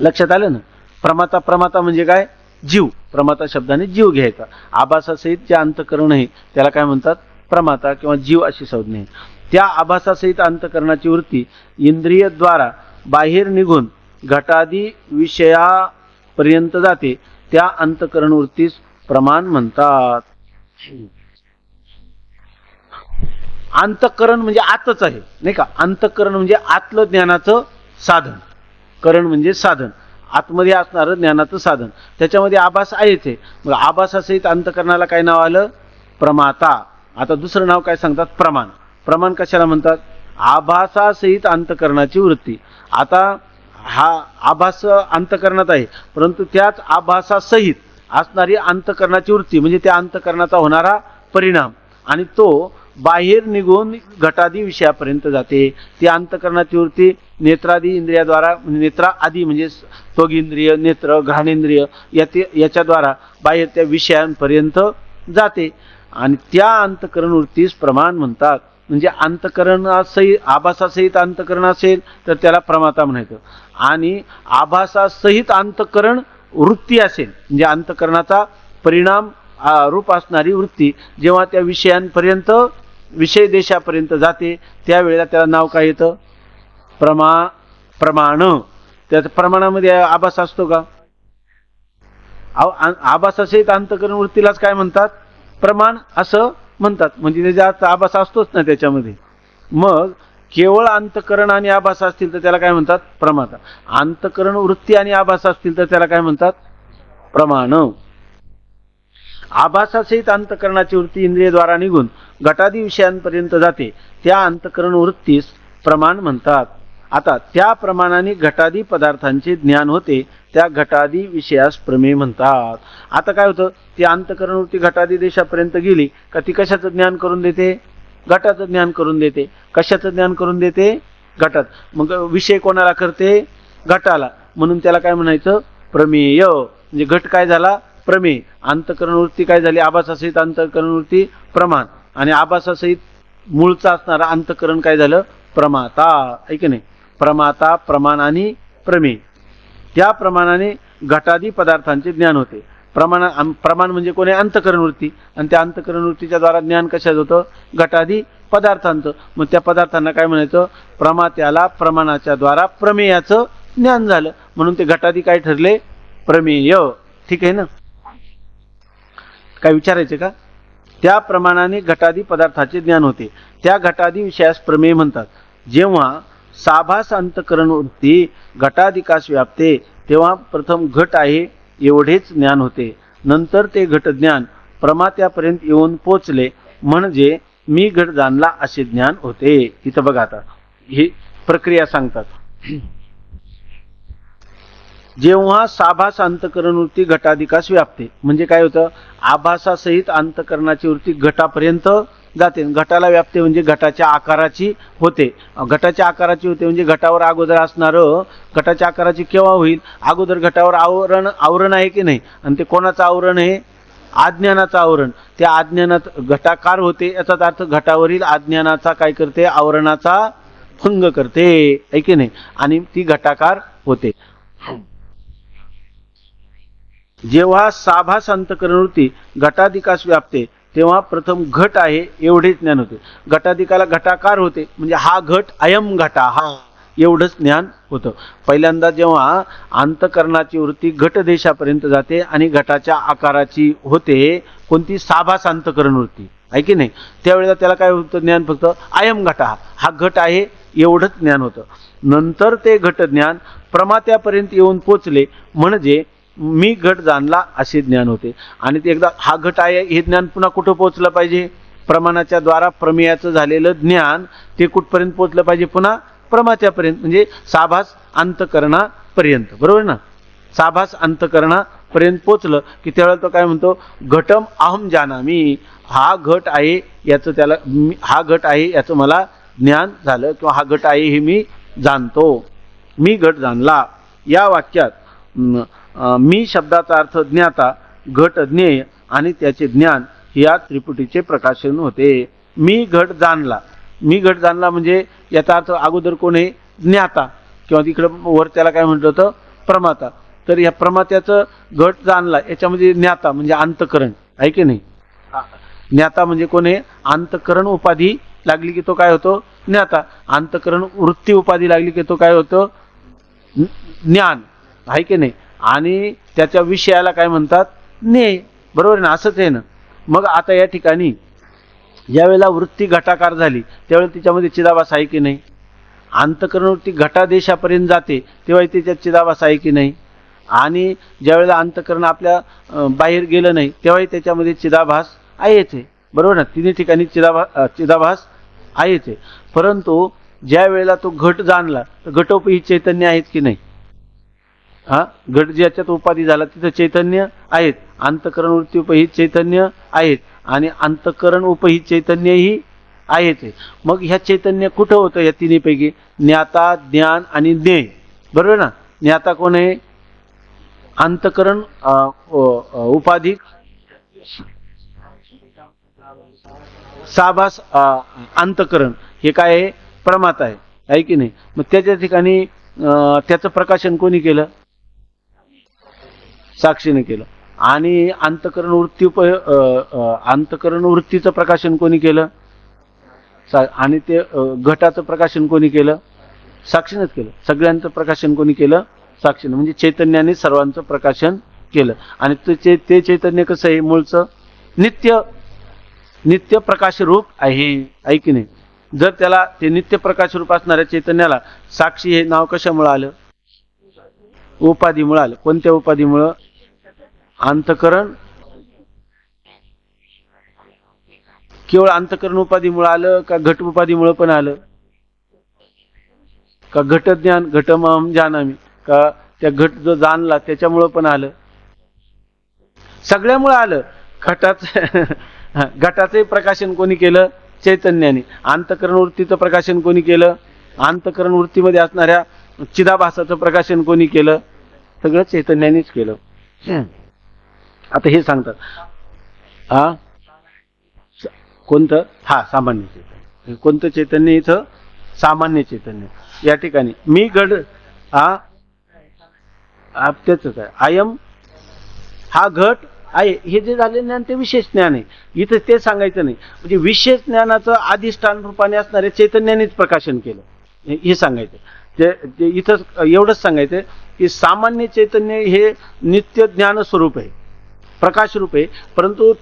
Speaker 1: लक्षात आलं ना? प्रमाता, प्रमाता म्हणजे काय? जीव. प्रमाता शब्दाने जीव घ्यायचा. आभासासहित जे अंतकरण आहे त्याला काय म्हणतात? प्रमाता किंवा जीव अशी संज्ञा आहे. त्या आभासासहित अंतकरणाची वृत्ती इंद्रियद्वारा बाहेर निघून घटादी विषयापर्यंत जाते त्या अंतकरण वृत्तीस प्रमाण म्हणतात. अंतःकरण म्हणजे आतच आहे, नाही का. अंतःकरण म्हणजे आतलं ज्ञानाचं साधन, करण म्हणजे साधन, आतमध्ये असणारं ज्ञानाचं साधन. त्याच्यामध्ये आभास आहेच आहे. मग आभासासहित अंतःकरणाला काय नाव आलं? प्रमाता. आता दुसरं नाव काय सांगतात? प्रमाण. प्रमाण कशाला म्हणतात? आभासासहित अंतःकरणाची वृत्ती. आता हा आभास अंतःकरणात आहे, परंतु त्याच आभासासहित असणारी अंतःकरणाची वृत्ती म्हणजे त्या अंतःकरणाचा होणारा परिणाम, आणि तो बाहेर निघून घटादी विषयापर्यंत जाते. ती अंतःकरणाची वृत्ती नेत्रादी इंद्रियाद्वारा, नेत्रा आदी म्हणजे त्वगिंद्रिय, नेत्र, घ्राणेंद्रिय याच्याद्वारा बाहेर त्या विषयांपर्यंत जाते, आणि त्या अंतःकरण वृत्तीस प्रमाण म्हणतात. म्हणजे अंतःकरणासहित, आभासासहित अंतःकरण असेल तर त्याला प्रमाता म्हणायचं, आणि आभासासहित अंतःकरण वृत्ती असेल म्हणजे अंतःकरणाचा परिणाम रूप असणारी वृत्ती जेव्हा त्या विषयांपर्यंत, विषय देशापर्यंत जाते, त्यावेळेला त्याला नाव काय येतं? प्रमाण. त्या प्रमाणामध्ये आभास असतो का? आभासासहित अंतःकरण वृत्तीलाच काय म्हणतात? प्रमाण असं म्हणतात. म्हणजे त्याचा आभास असतोच ना त्याच्यामध्ये. मग केवळ अंतःकरण आणि आभास असतील तर त्याला काय म्हणतात? प्रमाता. अंतःकरण वृत्ती आणि आभास असतील तर त्याला काय म्हणतात? प्रमाण. आभासासहित अंतःकरणाची वृत्ती इंद्रियद्वारा निघून घटादी विषयांपर्यंत जाते, त्या अंतःकरण वृत्तीस प्रमाण म्हणतात. आता त्या प्रमाणाने घटादी पदार्थांचे ज्ञान होते, त्या घटादी विषयास प्रमेय म्हणतात. आता काय होतं? ती अंतःकरण वृत्ती घटादी देशापर्यंत गेली का ती कशाचं ज्ञान करून देते? घटाचं ज्ञान करून देते. कशाचं ज्ञान करून देते? घटात. मग विषय कोणाला करते? घटाला. म्हणून त्याला काय म्हणायचं? प्रमेय. म्हणजे घट काय झाला? प्रमेय. अंतःकरण वृत्ती काय झाली? आभासासहित अंतःकरण वृत्ती प्रमाण, आणि आभासासहित मूळचा असणारा अंतःकरण काय झालं? प्रमाता. आहे की नाही? प्रमाता, प्रमाण आणि प्रमेय. त्या प्रमाणाने घटादी पदार्थांचे ज्ञान होते. प्रमाण म्हणजे कोणी? अंतःकरण वृत्ती, आणि त्या अंतःकरण वृत्तीच्या द्वारा ज्ञान कशात होतं? घटादी पदार्थांचं. मग त्या पदार्थांना काय म्हणायचं? प्रमात्याला प्रमाणाच्या द्वारा प्रमेयाचं ज्ञान झालं, म्हणून ते घटादी काय ठरले? प्रमेय. ठीक आहे ना? काय विचारायचं का? त्या प्रमाणाने घटादी पदार्थाचे ज्ञान होते, त्या घटादी विषयास प्रमेय म्हणतात. जेव्हा साभास अंतःकरण वृत्ती घटाधिकास व्यापते, तेव्हा प्रथम घट आहे एवढेच ज्ञान होते. नंतर ते घट ज्ञान प्रमात्यापर्यंत येऊन पोचले म्हणजे मी घट जाणला असे ज्ञान होते. इथं बघा, आता ही प्रक्रिया सांगतात. जेव्हा साभास अंतःकरण वृत्ती घटाधिकास व्यापते म्हणजे काय होतं? आभासासहित अंतःकरणाची वृत्ती घटापर्यंत जाते. घटाला व्यापते म्हणजे घटाच्या आकाराची होते. घटाच्या आकाराची होते म्हणजे घटावर अगोदर असणारं, घटाच्या आकाराची केव्हा होईल? अगोदर घटावर आवरण आहे की नाही? आणि ते कोणाचं आवरण आहे? अज्ञानाचं आवरण. त्या अज्ञानात घटाकार होते, याचाच अर्थ घटावरील अज्ञानाचा काय करते? आवरणाचा भंग करते. आहे की नाही? आणि ती घटाकार होते. जेव्हा साभास अंतःकरण वृत्ती घटाधिकास व्यापते, तेव्हा प्रथम घट आहे एवढेच ज्ञान होते. घटाधिकाला घटाकार होते म्हणजे हा घट, अयम घटा, हा एवढंच ज्ञान होतं. पहिल्यांदा जेव्हा अंतःकरणाची वृत्ती घट देशापर्यंत जाते आणि घटाच्या आकाराची होते, कोणती? साभास अंतःकरण वृत्ती. आहे की नाही? त्यावेळेला त्याला काय होतं? ज्ञान फक्त अयम घटा, हा घट आहे एवढंच ज्ञान होतं. नंतर ते घट ज्ञान प्रमात्यापर्यंत येऊन पोचले म्हणजे मी घट जाणला असे ज्ञान होते. आणि ते एकदा हा घट आहे हे ज्ञान पुन्हा कुठं पोहोचलं पाहिजे? प्रमाणाच्या द्वारा प्रमेयाचं झालेलं ज्ञान ते कुठपर्यंत पोहोचलं पाहिजे? पुन्हा प्रमात्यापर्यंत, म्हणजे साभास अंतःकरणापर्यंत. बरोबर ना? साभास अंतःकरणापर्यंत पोचलं की त्यावेळेला तो काय म्हणतो? घटम अहम जानामी. हा घट आहे याचं त्याला, हा घट आहे याचं मला ज्ञान झालं, किंवा हा घट आहे हे मी जाणतो. मी घट जाणला. या वाक्यात मी शब्दाचा अर्थ ज्ञाता, घट ज्ञेय आणि त्याचे ज्ञान या त्रिपुटीचे प्रकाशन होते. मी घट जाणला. मी घट जाणला म्हणजे याचा अर्थ अगोदर कोण आहे? ज्ञाता, किंवा तिकडं वर त्याला काय म्हटलं होतं? प्रमाता. तर या प्रमात्याचं घट जाणला याच्यामध्ये ज्ञाता म्हणजे अंतःकरण. आहे की नाही? ज्ञाता म्हणजे कोण आहे? अंतःकरण उपाधी लागली की तो काय होतो? ज्ञाता. अंतःकरण वृत्ती उपाधी लागली की तो काय होतो? ज्ञान. आहे की नाही? आणि त्याच्या विषयाला काय म्हणतात? ज्ञेय. बरोबर ना? असंच आहे ना? मग आता या ठिकाणी ज्या वेळेला वृत्ती घटाकार झाली त्यावेळेला तिच्यामध्ये चिदाभास आहे की नाही? अंतःकरण वृत्ती घटादेशापर्यंत जाते तेव्हा त्याच्यात चिदाभास आहे की नाही? आणि ज्या वेळेला अंतःकरण आपल्या बाहेर गेलं नाही तेव्हाही त्याच्यामध्ये चिदाभास आहेच आहे, बरोबर ना? तिन्ही ठिकाणी चिदाभास आहेच आहे. परंतु ज्या वेळेला तो घट जाणला तर घटोपही चैतन्य आहेत की नाही? घट ज्याच्यात उपाधी झाला तिथं चैतन्य आहेत, अंतःकरण वृत्ती उपहित चैतन्य आहेत आणि अंतःकरण उपहित चैतन्यही आहेच आहे. मग ह्या चैतन्य कुठं होतं? या तिन्हीपैकी ज्ञाता, ज्ञान आणि ज्ञेय, बरोबर ना? ज्ञाता कोण आहे? अंतःकरण उपाधिक साभास अंतःकरण, हे काय आहे? प्रमाता आहे की नाही? मग त्याच्या ठिकाणी त्याचं प्रकाशन कोणी केलं? साक्षीने केलं. आणि अंतःकरण वृत्तीचं प्रकाशन कोणी केलं? आणि ते घटाचं प्रकाशन कोणी केलं? साक्षीनेच केलं. सगळ्यांचं प्रकाशन कोणी केलं? साक्षीने. म्हणजे चैतन्याने सर्वांचं प्रकाशन केलं. आणि ते चैतन्य कसं आहे? मूळचं नित्य प्रकाश रूप आहे की नाही? जर त्याला ते नित्य प्रकाश रूप असणाऱ्या चैतन्याला साक्षी हे नाव कशामुळे आलं? उपाधीमुळे आलं. कोणत्या उपाधीमुळं? अंतःकरण. केवळ अंतःकरण उपाधीमुळे आलं का घट उपाधीमुळे पण आलं? का घट ज्ञान घटमहम जानामी, का त्या घट जो जाणला त्याच्यामुळं पण आलं? सगळ्यामुळे आलं. घटाचे प्रकाशन कोणी केलं? चैतन्याने. अंतःकरण वृत्तीचं प्रकाशन कोणी केलं? अंतःकरण वृत्तीमध्ये असणाऱ्या चिदाभासाचं प्रकाशन कोणी केलं? सगळं चैतन्यानेच केलं. आता हे सांगतात कोणतं? सामान्य चैतन्य. कोणतं चैतन्य इथं? सामान्य चैतन्य. या ठिकाणी मी घट त्याच आहे. आयम हा घट आहे, हे जे झाले ज्ञान ते विशेष ज्ञान आहे. इथं ते सांगायचं नाही. म्हणजे विशेष ज्ञानाचं अधिष्ठान रूपाने असणारे चैतन्यानेच प्रकाशन केलं हे सांगायचं. ते इथं एवढंच सांगायचं की सामान्य चैतन्य हे नित्य ज्ञान स्वरूप आहे, प्रकाश रूप आहे. परंतु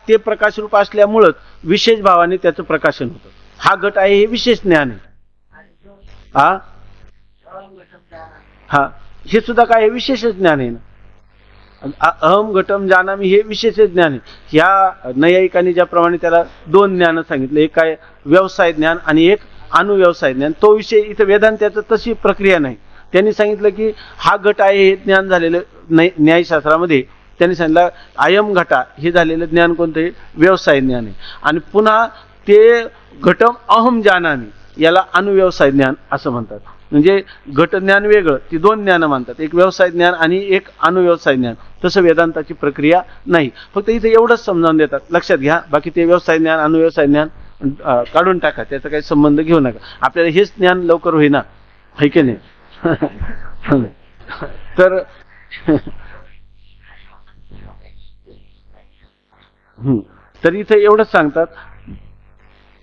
Speaker 1: ते प्रकाश रूप असल्यामुळंच विशेष भावाने त्याचं प्रकाशन होतं. हा घट आहे हे विशेष ज्ञान आहे. हे सुद्धा काय? विशेष ज्ञान आहे ना. अहम घटम जानामी हे विशेष ज्ञान आहे. ह्या नैयायिकांनी ज्याप्रमाणे त्याला दोन ज्ञान सांगितलं, एक काय व्यवसाय ज्ञान आणि एक अनुव्यवसाय ज्ञान. तो विषय इथं वेदांताचं तशी प्रक्रिया नाही. त्यांनी सांगितलं की हा घट आहे हे ज्ञान झालेलं न्यायशास्त्रामध्ये त्यांनी सांगितलं आयम घटा हे झालेलं ज्ञान कोणतं आहे? व्यवसाय ज्ञान आहे. आणि पुन्हा ते घटम अहम जानामी याला अनुव्यवसाय ज्ञान असं म्हणतात. म्हणजे घट ज्ञान वेगळं, ती दोन ज्ञान मानतात, एक व्यवसाय ज्ञान आणि एक अनुव्यवसाय ज्ञान. तसं वेदांताची प्रक्रिया नाही. फक्त इथे एवढंच समजावून देतात, लक्षात घ्या. बाकी ते व्यवसाय ज्ञान अनुव्यवसाय ज्ञान काढून टाका, त्याचा काही संबंध घेऊ नका. आपल्याला हेच ज्ञान लवकर होईना, है की नाही? तर इथे एवढंच सांगतात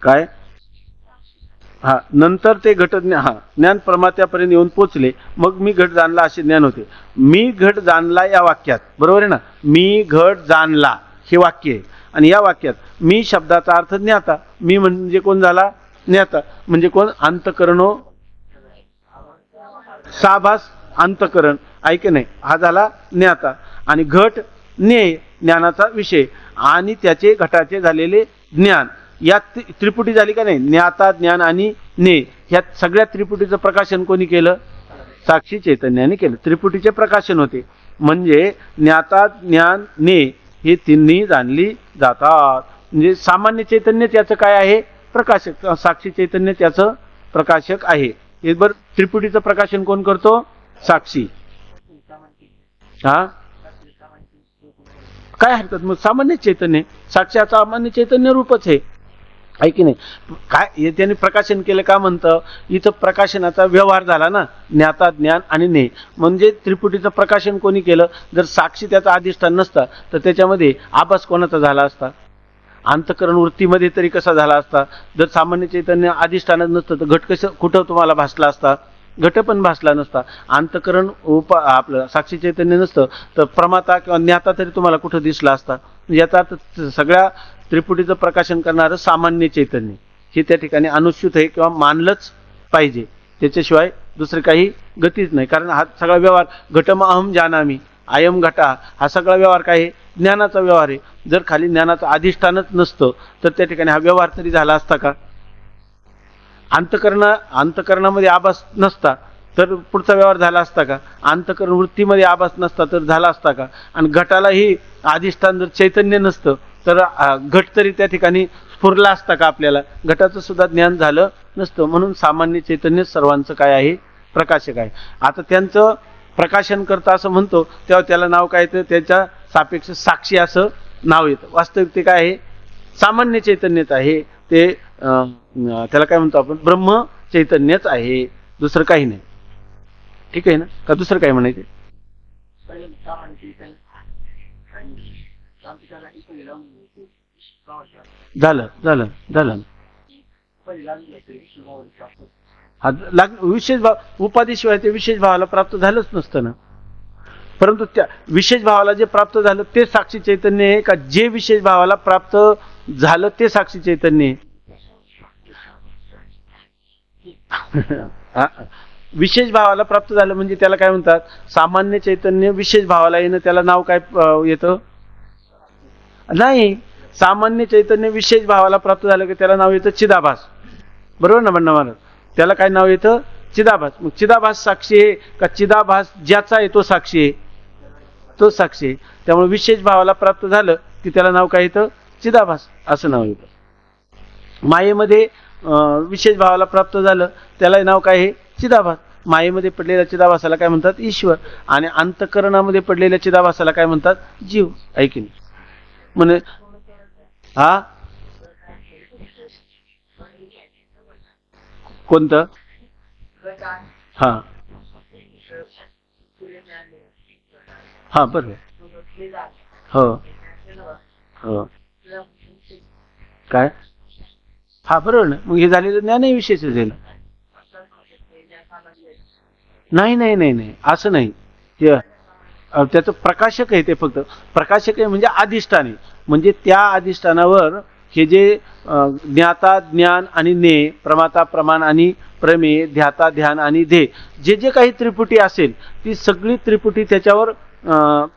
Speaker 1: काय? नंतर ते घट ज्ञान प्रमात्यापर्यंत येऊन पोचले. मग मी घट जाणला असे ज्ञान होते. मी घट जाणला या वाक्यात, बरोबर आहे ना? मी घट जाणला हे वाक्य आहे. आणि या वाक्यात मी शब्दाचा अर्थ ज्ञाता. मी म्हणजे कोण झाला? ज्ञाता. म्हणजे कोण? अंतःकरणो साभास अंतःकरण, ऐक नाही, हा झाला ज्ञाता. आणि घट ज्ञेय, ज्ञानाचा विषय आणि त्याचे घटाचे झालेले ज्ञान. या त्रिपुटी झाली का नाही? ज्ञाता, ज्ञान आणि ज्ञेय. ह्या सगळ्या त्रिपुटीचं प्रकाशन कोणी केलं? साक्षी चैतन्याने केलं. त्रिपुटीचे प्रकाशन होते. म्हणजे ज्ञाता, ज्ञान, ज्ञेय हे तिन्ही जाणली जातात. म्हणजे सामान्य चैतन्य त्याचं काय आहे? प्रकाशक. साक्षी चैतन्य त्याचं प्रकाशक आहे. हे बरं, त्रिपुटीचं प्रकाशन कोण करतो? साक्षी. काय हरकत? मग सामान्य चैतन्य, साक्षी सामान्य चैतन्य रूपच आहे, आहे की नाही? काय त्याने प्रकाशन केलं का म्हणतं? इथं प्रकाशनाचा व्यवहार झाला ना, ज्ञाता, ज्ञान आणि ज्ञेय. म्हणजे त्रिपुटीचं प्रकाशन कोणी केलं? जर साक्षी त्याचा अधिष्ठान नसता तर त्याच्यामध्ये आभास कोणाचा झाला असता? अंतःकरण वृत्तीमध्ये तरी कसा झाला असता? जर सामान्य चैतन्य अधिष्ठानच नसतं तर घट कसं कुठं तुम्हाला भासला असता? घट पण भासला नसता. अंतःकरण आपलं साक्षी चैतन्य नसतं तर प्रमाता किंवा ज्ञाता तरी तुम्हाला कुठं दिसला असता? याचा अर्थ सगळ्या त्रिपुटीचं प्रकाशन करणारं सामान्य चैतन्य हे त्या ठिकाणी अनुस्यूत आहे किंवा मानलंच पाहिजे, त्याच्याशिवाय दुसरं काही गतीच नाही. कारण हा सगळा व्यवहार घटम अहम जानामी अयम घटा हा सगळा व्यवहार काय आहे, ज्ञानाचा व्यवहार आहे. जर खाली ज्ञानाचं अधिष्ठानच नसतं तर त्या ठिकाणी हा व्यवहार तरी झाला असता का? अंतकरणामध्ये आभास नसता तर पुढचा व्यवहार झाला असता का? अंतकरण वृत्तीमध्ये आभास नसता तर झाला असता का? आणि घटालाही अधिष्ठान जर चैतन्य नसतं तर घट तरी त्या ठिकाणी स्फुरला असता का आपल्याला? घटाचं सुद्धा ज्ञान झालं नसतं. म्हणून सामान्य चैतन्य सर्वांचं काय आहे, प्रकाशक आहे. आता त्यांचं प्रकाशन करता असं म्हणतो तेव्हा त्याला नाव काय येतं, त्याच्या सापेक्ष साक्षी असं नाव येतं. वास्तविक ते काय आहे, सामान्य चैतन्यच आहे. ते त्याला काय म्हणतो आपण, ब्रह्म चैतन्यच आहे, दुसरं काही नाही. ठीक आहे ना? का दुसरं काय म्हणायचं? झालं झालं झालं विशेष भाव उपाधीशिवाय ते विशेष भावाला प्राप्त झालंच नसतं ना. परंतु त्या विशेष भावाला जे प्राप्त झालं ते साक्षी चैतन्य आहे का जे विशेष भावाला प्राप्त झालं ते साक्षी चैतन्य आहे? विशेष भावाला प्राप्त झालं म्हणजे त्याला काय म्हणतात, सामान्य चैतन्य विशेष भावाला येणं त्याला नाव काय येतं? नाही, सामान्य चैतन्य विशेष भावाला प्राप्त झालं की त्याला नाव येतं चिदाभास. बरोबर ना बंडा महाराज? त्याला काय नाव येतं, चिदाभास. मग चिदाभास साक्षी आहे का चिदाभास ज्याचा आहे तो साक्षी आहे? तो साक्षी आहे. त्यामुळे विशेष भावाला प्राप्त झालं की त्याला नाव काय येतं, चिदाभास असं नाव येतं. मायेमध्ये विशेष भावाला प्राप्त झालं त्याला नाव काय आहे, चिदाभास. मायेमध्ये पडलेल्या चिदाभासाला काय म्हणतात, ईश्वर. आणि अंतकरणामध्ये पडलेल्या चिदाभासाला काय म्हणतात, जीव. ऐकी नाही म्हणे हा कोणतं? हा हा बरोबर. हो हो काय? हा बरोबर ना. मग हे झालेलं ज्ञानही विशेषच आहे ना. नाही नाही नाही नाही असं नाही. त्याचं प्रकाशक आहे, ते फक्त प्रकाशक आहे म्हणजे अधिष्ठान आहे. म्हणजे त्या अधिष्ठानावर हे जे ज्ञाता ज्ञान आणि ने, प्रमाता प्रमाण आणि प्रमेय, ध्याता ध्यान आणि धे, जे जे काही त्रिपुटी असेल ती सगळी त्रिपुटी त्याच्यावर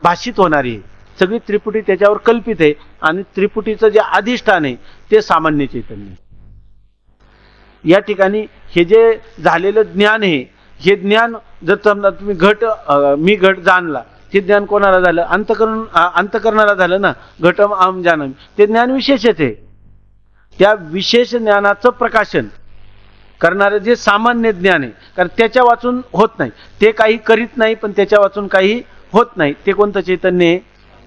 Speaker 1: भाषित होणारी आहे. सगळी त्रिपुटी त्याच्यावर कल्पित आहे. आणि त्रिपुटीचं जे अधिष्ठान आहे ते सामान्य चैतन्य. या ठिकाणी हे जे झालेलं ज्ञान आहे, हे ज्ञान जर समजा तुम्ही मी घट जाणला, ते ज्ञान कोणाला झालं, अंतकरणाला झालं ना. घटम अहम जानामि ते ज्ञान विशेषच आहे. त्या विशेष ज्ञानाचं प्रकाशन करणारे जे सामान्य ज्ञान आहे, कारण त्याच्या वाचून होत नाही, ते काही करीत नाही, पण त्याच्या वाचून काही होत नाही, ते कोणतं चैतन्य आहे,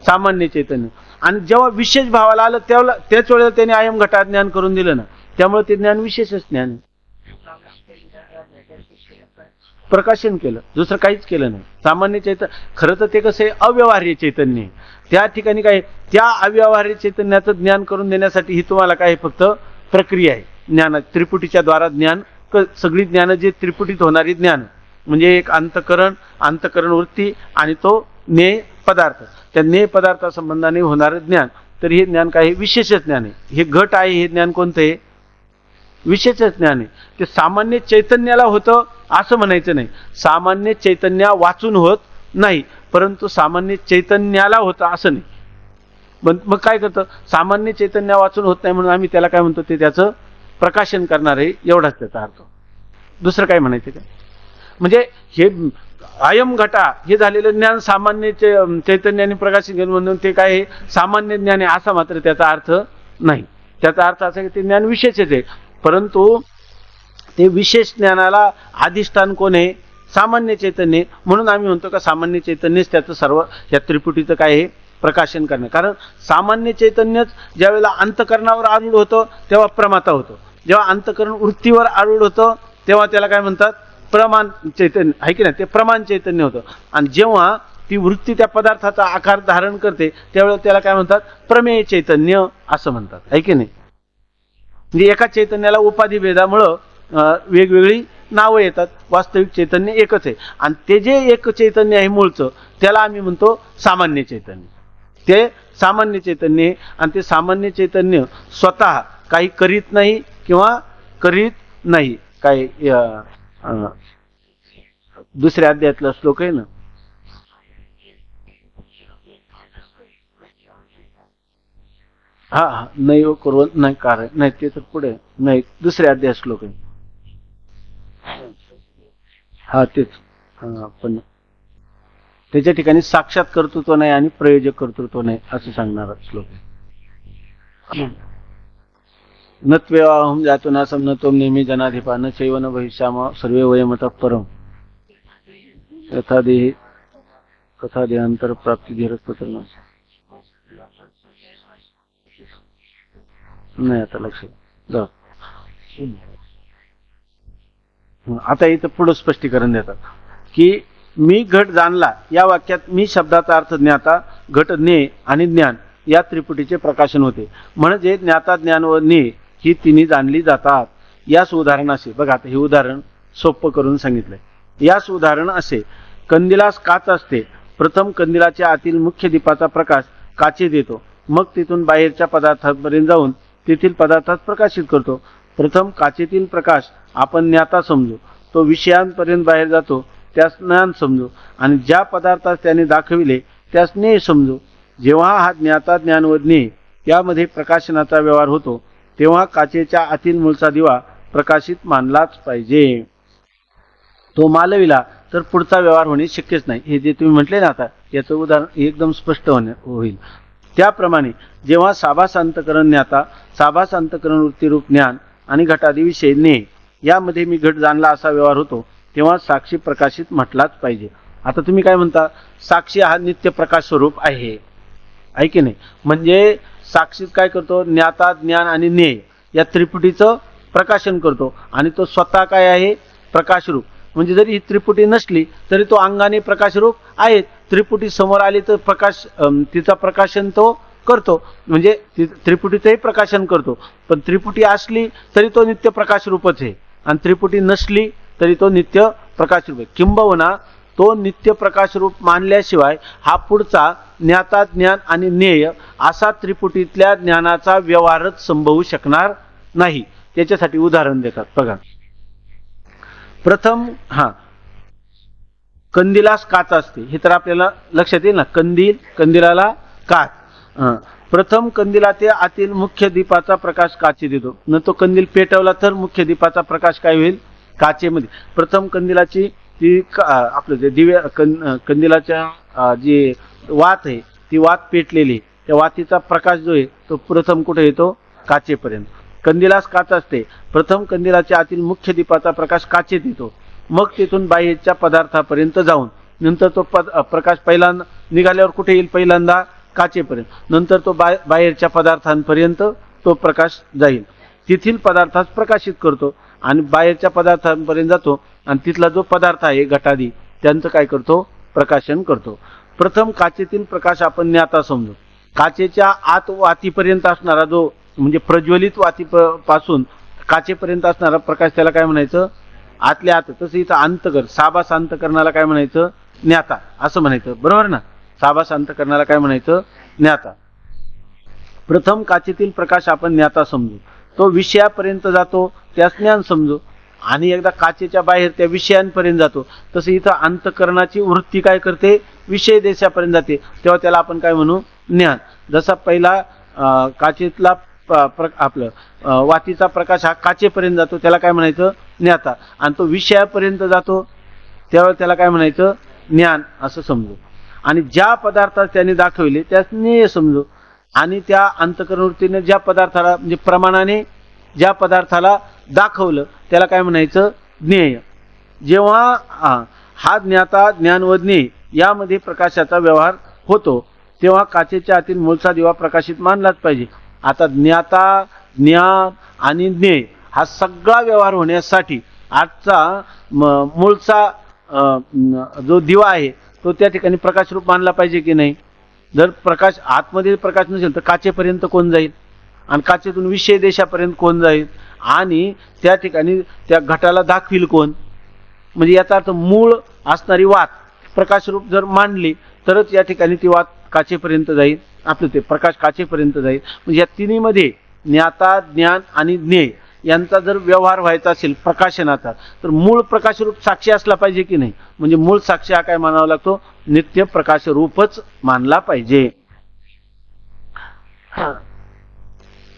Speaker 1: सामान्य चैतन्य. आणि जेव्हा विशेष भावाला आलं त्याच वेळेला त्याने अयम घटा ज्ञान करून दिलं ना, त्यामुळे ते ज्ञान विशेषच ज्ञान आहे. प्रकाशन केलं, दुसरं काहीच केलं नाही. सामान्य चैतन्य खरं तर ते कसं आहे, अव्यवहार्य चैतन्य आहे. त्या ठिकाणी काय, त्या अव्यवहार्य चैतन्याचं ज्ञान करून देण्यासाठी ही तुम्हाला काय फक्त प्रक्रिया आहे. ज्ञान त्रिपुटीच्या द्वारा ज्ञान, सगळी ज्ञान जे त्रिपुटीत होणारी ज्ञान म्हणजे एक अंतकरण वृत्ती आणि तो ज्ञेय पदार्थ, त्या ज्ञेय पदार्थासंबंधाने होणारं ज्ञान. तर हे ज्ञान काय, विशेषच ज्ञान आहे. हे घट आहे, हे ज्ञान कोणतं आहे, विशेषच ज्ञान आहे. ते सामान्य चैतन्याला होतं असं म्हणायचं नाही. सामान्य चैतन्या वाचून होत नाही, परंतु सामान्य चैतन्याला होतं असं नाही. मग काय करतं, सामान्य चैतन्य वाचून होत नाही म्हणून आम्ही त्याला काय म्हणतो, ते त्याचं प्रकाशन करणार आहे, एवढाच त्याचा अर्थ. दुसरं काय म्हणायचं काय? म्हणजे हे अयम घटा हे झालेलं ज्ञान सामान्य चैतन्याने प्रकाशित केलं म्हणून ते काय आहे, सामान्य ज्ञान आहे असा मात्र त्याचा अर्थ नाही. त्याचा अर्थ असा की ते ज्ञान विशेषच आहे, परंतु ते विशेष ज्ञानाला अधिष्ठान कोण आहे, सामान्य चैतन्य. म्हणून आम्ही म्हणतो का सामान्य चैतन्यच त्याचं सर्व या त्रिपुटीचं काय आहे, प्रकाशन करणं. कारण सामान्य चैतन्यच ज्यावेळेला अंतकरणावर आरूढ होतं तेव्हा प्रमाता होतं. जेव्हा अंतकरण वृत्तीवर आरूढ होतं तेव्हा त्याला काय म्हणतात, प्रमाण चैतन्य आहे की नाही, ते प्रमाण चैतन्य होतं. आणि जेव्हा ती वृत्ती त्या पदार्थाचा आकार धारण करते त्यावेळेला त्याला काय म्हणतात, प्रमेय चैतन्य असं म्हणतात, आहे की नाही. म्हणजे एका चैतन्याला उपाधी भेदामुळं वेगवेगळी नावं येतात, वास्तविक चैतन्य एकच आहे. आणि ते जे एक चैतन्य आहे मूळचं त्याला आम्ही म्हणतो सामान्य चैतन्य. ते सामान्य चैतन्य आहे आणि ते सामान्य चैतन्य स्वतः काही करीत नाही किंवा करीत नाही. काय दुसऱ्या अध्यायातला श्लोक आहे ना, हा नाही करून नाही कारण नाही, ते तर पुढे नाही, दुसऱ्या अध्याय श्लोक आहे. हा तेच. हा पण त्याच्या ठिकाणी साक्षात कर्तृत्व नाही आणि प्रयोजक कर्तृत्व नाही असं सांगणारा श्लोक आहे. नत्वेवाहम जातो ना समनतोम नेहमी जनाधिपा न चैव न भविष्याम सर्वे वयमतः परम यथा देही कथा देहांतर प्राप्ती धीरस्पत्र नाही. आता लक्ष जा. आता इथं पुढे स्पष्टीकरण देतात की मी घट जाणला या वाक्यात मी शब्दाचा अर्थ ज्ञाता, घट ज्ञेय आणि ज्ञान या त्रिपुटीचे प्रकाशन होते. म्हणजे ज्ञाता, ज्ञान व ज्ञेय ही तिन्ही जाणली जातात. यास उदाहरण असे बघा, आता हे उदाहरण सोपं करून सांगितलंय. यास उदाहरण असे, कंदिलास काच असते. प्रथम कंदिलाच्या आतील मुख्य दीपाचा प्रकाश काचेत येतो, मग तिथून बाहेरच्या पदार्थापर्यंत जाऊन तेथील पदार्थात प्रकाशित करतो. प्रथम काचेतील प्रकाश आपण ज्ञाता समजू, तो विषयांपर्यंत बाहेर जातो त्यास ज्ञान समजू, आणि ज्या पदार्थास त्याने दाखविले त्यास ज्ञेय समजू. जेव्हा हा ज्ञाता, ज्ञान व ज्ञेय यामध्ये प्रकाशनाचा व्यवहार होतो तेव्हा काचेच्या आतील मूळचा दिवा प्रकाशित मानलाच पाहिजे. तो मालविला तर पुढचा व्यवहार होणे शक्यच नाही. हे जे तुम्ही म्हटले ना, आता याचं उदाहरण एकदम स्पष्ट होईल. त्याप्रमाणे जेव्हा साभास अंतकरण ज्ञाता, साभास अंतकरण वृत्तीरूप ज्ञान आणि घटादी विषय ज्ञेय यामध्ये मी घट जाणला असा व्यवहार होतो तेव्हा साक्षी प्रकाशित म्हटलाच पाहिजे. आता तुम्ही काय म्हणता, साक्षी हा नित्य प्रकाश स्वरूप आहे की नाही? म्हणजे साक्षीत काय करतो, ज्ञाता, ज्ञान आणि ज्ञेय या त्रिपुटीचं प्रकाशन करतो आणि तो स्वतः काय आहे, प्रकाशरूप. म्हणजे जरी ही त्रिपुटी नसली तरी तो अंगाने प्रकाशरूप आहे. त्रिपुटी समोर आली तर प्रकाश तिचा प्रकाशन तो करतो, म्हणजे त्रिपुटीचंही प्रकाशन करतो. पण त्रिपुटी असली तरी तो नित्य प्रकाशरूपच आहे आणि त्रिपुटी नसली तरी तो नित्य प्रकाशरूप आहे. किंबहुना तो नित्य प्रकाशरूप मानल्याशिवाय हा पुढचा ज्ञाता, ज्ञान आणि ज्ञेय असा त्रिपुटीतल्या ज्ञानाचा व्यवहारच संभवू शकणार नाही. त्याच्यासाठी उदाहरण देतात बघा. प्रथम कंदिलास काच असते, हे तर आपल्याला लक्षात येईल ना. कंदिलाला काच. प्रथम कंदिलाचे आतील मुख्य दीपाचा प्रकाश काचेत येतो. न तो कंदील पेटवला तर मुख्य दीपाचा प्रकाश काय होईल, काचेमध्ये. प्रथम कंदिलाची ती आपलं जे दिव्या कंदिलाच्या जी वात आहे ती वात पेटलेली, त्या वातीचा प्रकाश जो आहे तो प्रथम कुठे येतो, काचेपर्यंत. कंदिलास काच असते. प्रथम कंदिलाच्या आतील मुख्य दीपाचा प्रकाश काचेत येतो, मग तिथून बाहेरच्या पदार्थापर्यंत जाऊन नंतर तो प्रकाश पहिल्यांदा निघाल्यावर कुठे येईल, पहिल्यांदा काचेपर्यंत. नंतर तो बाहेरच्या पदार्थांपर्यंत तो प्रकाश जाईल, तिथील पदार्थास प्रकाशित करतो आणि बाहेरच्या पदार्थांपर्यंत जातो आणि तिथला जो पदार्थ आहे घटादी त्यांचं काय करतो, प्रकाशन करतो. प्रथम काचेतील प्रकाश आपण ज्ञाता समजू. काचेच्या आत वातीपर्यंत असणारा जो म्हणजे प्रज्वलित वातीपासून काचेपर्यंत असणारा प्रकाश त्याला काय म्हणायचं, आतल्या आत. तसं इथं अंतकर, साभास अंतकरणाला काय म्हणायचं, ज्ञाता असं म्हणायचं, बरोबर ना. साभास अंतकरणाला काय म्हणायचं, ज्ञाता. प्रथम काचेतील प्रकाश आपण ज्ञाता समजू, तो विषयापर्यंत जातो त्यास ज्ञान समजू, आणि एकदा काचेच्या बाहेर त्या विषयांपर्यंत जातो. तसं इथं अंतकरणाची वृत्ती काय करते, विषय देशापर्यंत जाते, तेव्हा त्याला आपण काय म्हणू, ज्ञान. जसा पहिला काचेतला आपलं वातीचा प्रकाश हा काचेपर्यंत जातो त्याला काय म्हणायचं, ज्ञाता, आणि तो विषयापर्यंत जातो तेव्हा त्याला काय म्हणायचं, ज्ञान असं समजू. आणि ज्या पदार्थास त्याने दाखविले त्यास ज्ञेय समजू, आणि त्या अंतकरण वृत्तीने ज्या पदार्थाला म्हणजे प्रमाणाने ज्या पदार्थाला दाखवलं त्याला काय म्हणायचं, ज्ञेय. जेव्हा हा ज्ञाता, ज्ञान व ज्ञेय यामध्ये प्रकाशाचा व्यवहार होतो तेव्हा काचेच्या आतील मूळचा दिवा प्रकाशित मानलाच पाहिजे. आता ज्ञाता, ज्ञान आणि ज्ञेय हा सगळा व्यवहार होण्यासाठी आजचा मूळचा जो दिवा आहे तो त्या ठिकाणी प्रकाशरूप मानला पाहिजे की नाही. जर प्रकाश आतमध्ये प्रकाश नसेल तर काचेपर्यंत कोण जाईल, आणि काचेतून विषय देशापर्यंत कोण जाईल, आणि त्या ठिकाणी त्या घटाला दाखविल कोण. म्हणजे याचा अर्थ मूळ असणारी वात प्रकाशरूप जर मानली तरच या ठिकाणी ती वात काचेपर्यंत जाईल, आपलं ते प्रकाश काचेपर्यंत जाईल. म्हणजे या तिन्हीमध्ये ज्ञाता, ज्ञान आणि ज्ञेय यांचा जर व्यवहार व्हायचा असेल प्रकाशनाचा, तर मूळ प्रकाशरूप साक्षी असला पाहिजे की नाही. म्हणजे मूळ साक्षी हा काय मानावा लागतो, नित्य प्रकाशरूपच मानला पाहिजे.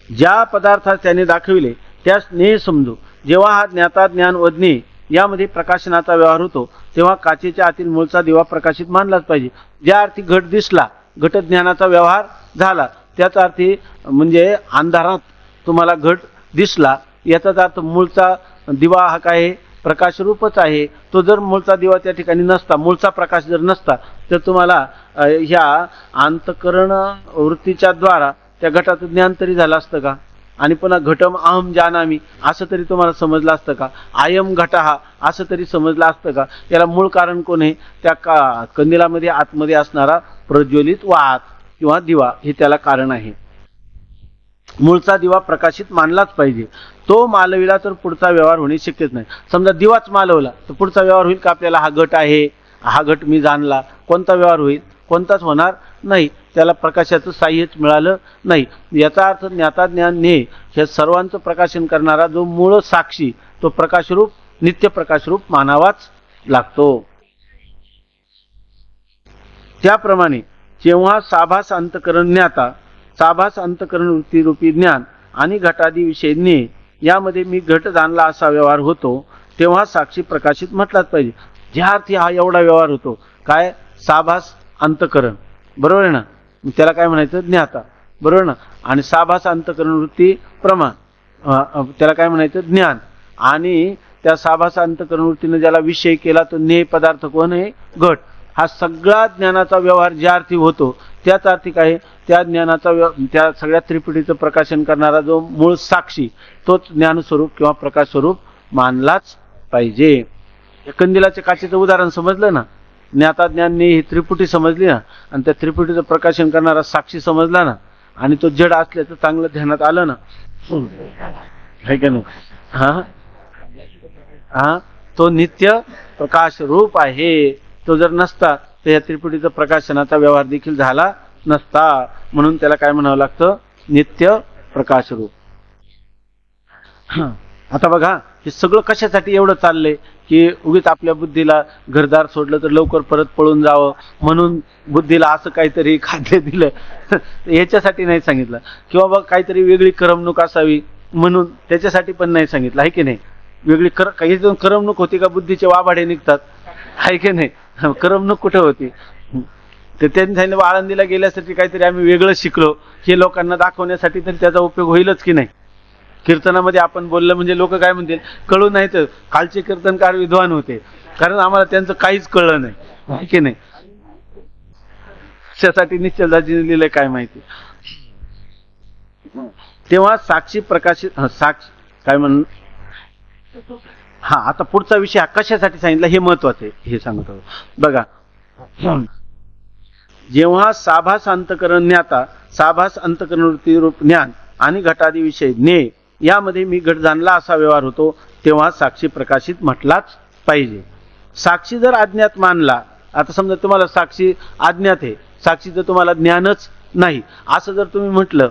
Speaker 1: ज्या पदार्थास त्याने दाखविले त्यास ज्ञेय समजू. जेव्हा हा ज्ञाता, ज्ञान व ज्ञेय यामध्ये प्रकाशनाचा व्यवहार होतो तेव्हा काचेच्या आतील मूळचा दिवा प्रकाशित मानलाच पाहिजे. ज्या अर्थी घट दिसला, घट ज्ञानाचा व्यवहार झाला, त्याच अर्थी म्हणजे अंधारात तुम्हाला घट दिसला, याचाच अर्थ मूळचा दिवा हा काय आहे, प्रकाशरूपच आहे. तो जर मूळचा दिवा त्या ठिकाणी नसता, मूळचा प्रकाश जर नसता, तर तुम्हाला ह्या अंतकरण वृत्तीच्या द्वारा त्या घटाचं ज्ञान तरी झालं असतं का? आणि पुन्हा घटम अहम जानामी असं तरी तुम्हाला समजलं असतं का? आयम घटहा असं तरी समजलं असतं का? याला मूळ कारण कोण आहे? त्या कंदिलामध्ये आतमध्ये असणारा प्रज्वलित वात किंवा दिवा हे त्याला कारण आहे. मूळचा दिवा प्रकाशित मानलाच पाहिजे. तो मालविला तर पुढचा व्यवहार होणे शक्यच नाही. समजा दिवाच मालवला तर पुढचा व्यवहार होईल का आपल्याला? हा घट आहे, हा घट मी जाणला, कोणता व्यवहार होईल? कोणताच होणार नाही. त्याला प्रकाशाचं साह्यच मिळालं नाही. याचा अर्थ ज्ञाता, ज्ञान, ज्ञेय हे सर्वांचं प्रकाशन करणारा जो मूळ साक्षी तो प्रकाशरूप, नित्य प्रकाशरूप मानावाच लागतो. त्याप्रमाणे जेव्हा साभास अंतकरण ज्ञाता, साभास अंतकरण वृत्तीरूपी ज्ञान आणि घटादी विषय ज्ञेय यामध्ये मी घट जाणला असा व्यवहार होतो तेव्हा साक्षी प्रकाशित म्हटलाच पाहिजे. ज्या अर्थी हा एवढा व्यवहार होतो, काय? साभास अंतकरण, बरोबर आहे ना? त्याला काय म्हणायचं? ज्ञाता, बरोबर ना? आणि साभास अंतकरण वृत्ती प्रमाण, त्याला काय म्हणायचं? ज्ञान. आणि त्या साभास अंतकरण वृत्तीने ज्याला विषय केला तो ज्ञेय पदार्थ कोण आहे? घट. हा सगळा ज्ञानाचा व्यवहार ज्या अर्थी होतो त्याच अर्थी काय? त्या ज्ञानाचा त्या सगळ्या त्रिपुटीचं प्रकाशन करणारा जो मूळ साक्षी तोच ज्ञानस्वरूप किंवा प्रकाश स्वरूप मानलाच पाहिजे. कंदिलाच्या काचेचं उदाहरण समजलं ना? ज्ञाता, ज्ञान, ज्ञेय ही त्रिपुटी समजली ना, आणि त्या त्रिपुटीचं प्रकाशन करणारा साक्षी समजला ना, आणि तो जड असल्याचं चांगलं ध्यानात आलं ना, है का नाही? हा, तो नित्य प्रकाश रूप आहे. तो जर नसता तर या त्रिपुटीचा प्रकाशनाचा व्यवहार देखील झाला नसता. म्हणून त्याला काय म्हणावं लागतं? नित्य प्रकाश रूप. आता बघा, हे सगळं कशासाठी एवढं चाललंय की उगीच आपल्या बुद्धीला घरदार सोडलं तर लवकर परत पळून जावं म्हणून बुद्धीला असं काहीतरी खाद्य दिलं याच्यासाठी नाही सांगितलं. किंवा बघ काहीतरी वेगळी करमणूक असावी म्हणून त्याच्यासाठी पण नाही सांगितलं, आहे की नाही? वेगळी काही करमणूक होती का? बुद्धीचे वाभाडे निघतात, आहे की नाही? करमणूक कुठे होती? तर त्यांनी सांगितलं आळंदीला गेल्यासाठी काहीतरी आम्ही वेगळं शिकलो, हे लोकांना दाखवण्यासाठी तरी त्याचा उपयोग होईलच की नाही? कीर्तनामध्ये आपण बोललं म्हणजे लोक काय म्हणतील? कळू नाही तर कालचे कीर्तनकार विद्वान होते, कारण आम्हाला त्यांचं काहीच कळलं नाही, आहे की नाही? त्यासाठी निश्चलदाजीने लिहिलंय काय माहिती. तेव्हा साक्षी प्रकाशित साक्ष काय म्हण हा आता पुढचा विषय हा कशासाठी सांगितला हे महत्वाचं आहे, हे सांगतो बघा. जेव्हा साभास अंतकरण ज्ञाता, साभास अंतकरण वृत्ती रूप ज्ञान आणि घटादी विषय ज्ञेय यामध्ये मी घट जाणला असा व्यवहार होतो तेव्हा साक्षी प्रकाशित म्हटलाच पाहिजे. साक्षी जर अज्ञात मानला, आता समजा तुम्हाला साक्षी अज्ञात आहे, साक्षीचं तुम्हाला ज्ञानच नाही असं जर तुम्ही म्हटलं,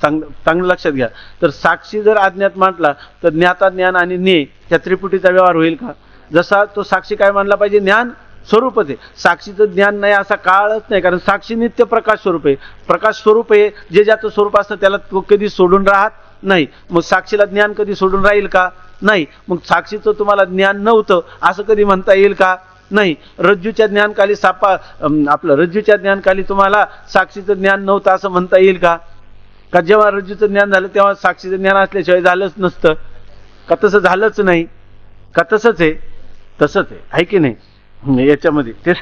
Speaker 1: चांगलं लक्षात घ्या, तर साक्षी जर अज्ञात मानला तर ज्ञाता, ज्ञान आणि ज्ञेय त्या त्रिपुटीचा व्यवहार होईल का? जसा तो साक्षी काय मानला पाहिजे? ज्ञान स्वरूपच आहे. साक्षीचं ज्ञान नाही असा काळच नाही, कारण साक्षी नित्य प्रकाश स्वरूप आहे. प्रकाश स्वरूप आहे, जे ज्याचं स्वरूप असतं त्याला तो कधी सोडून राहत नाही. मग साक्षीला ज्ञान कधी सोडून राहील का? नाही. मग साक्षीचं तुम्हाला ज्ञान नव्हतं असं कधी म्हणता येईल का? नाही. रज्जूच्या ज्ञानकाली आपलं रज्जूच्या ज्ञानकाली तुम्हाला साक्षीचं ज्ञान नव्हतं असं म्हणता येईल का? का जेव्हा रज्जूचं ज्ञान झालं तेव्हा साक्षीचं ज्ञान असल्याशिवाय झालंच नसतं का? तसं झालंच नाही का? तसंच आहे, तसंच आहे की नाही? याच्यामध्ये ते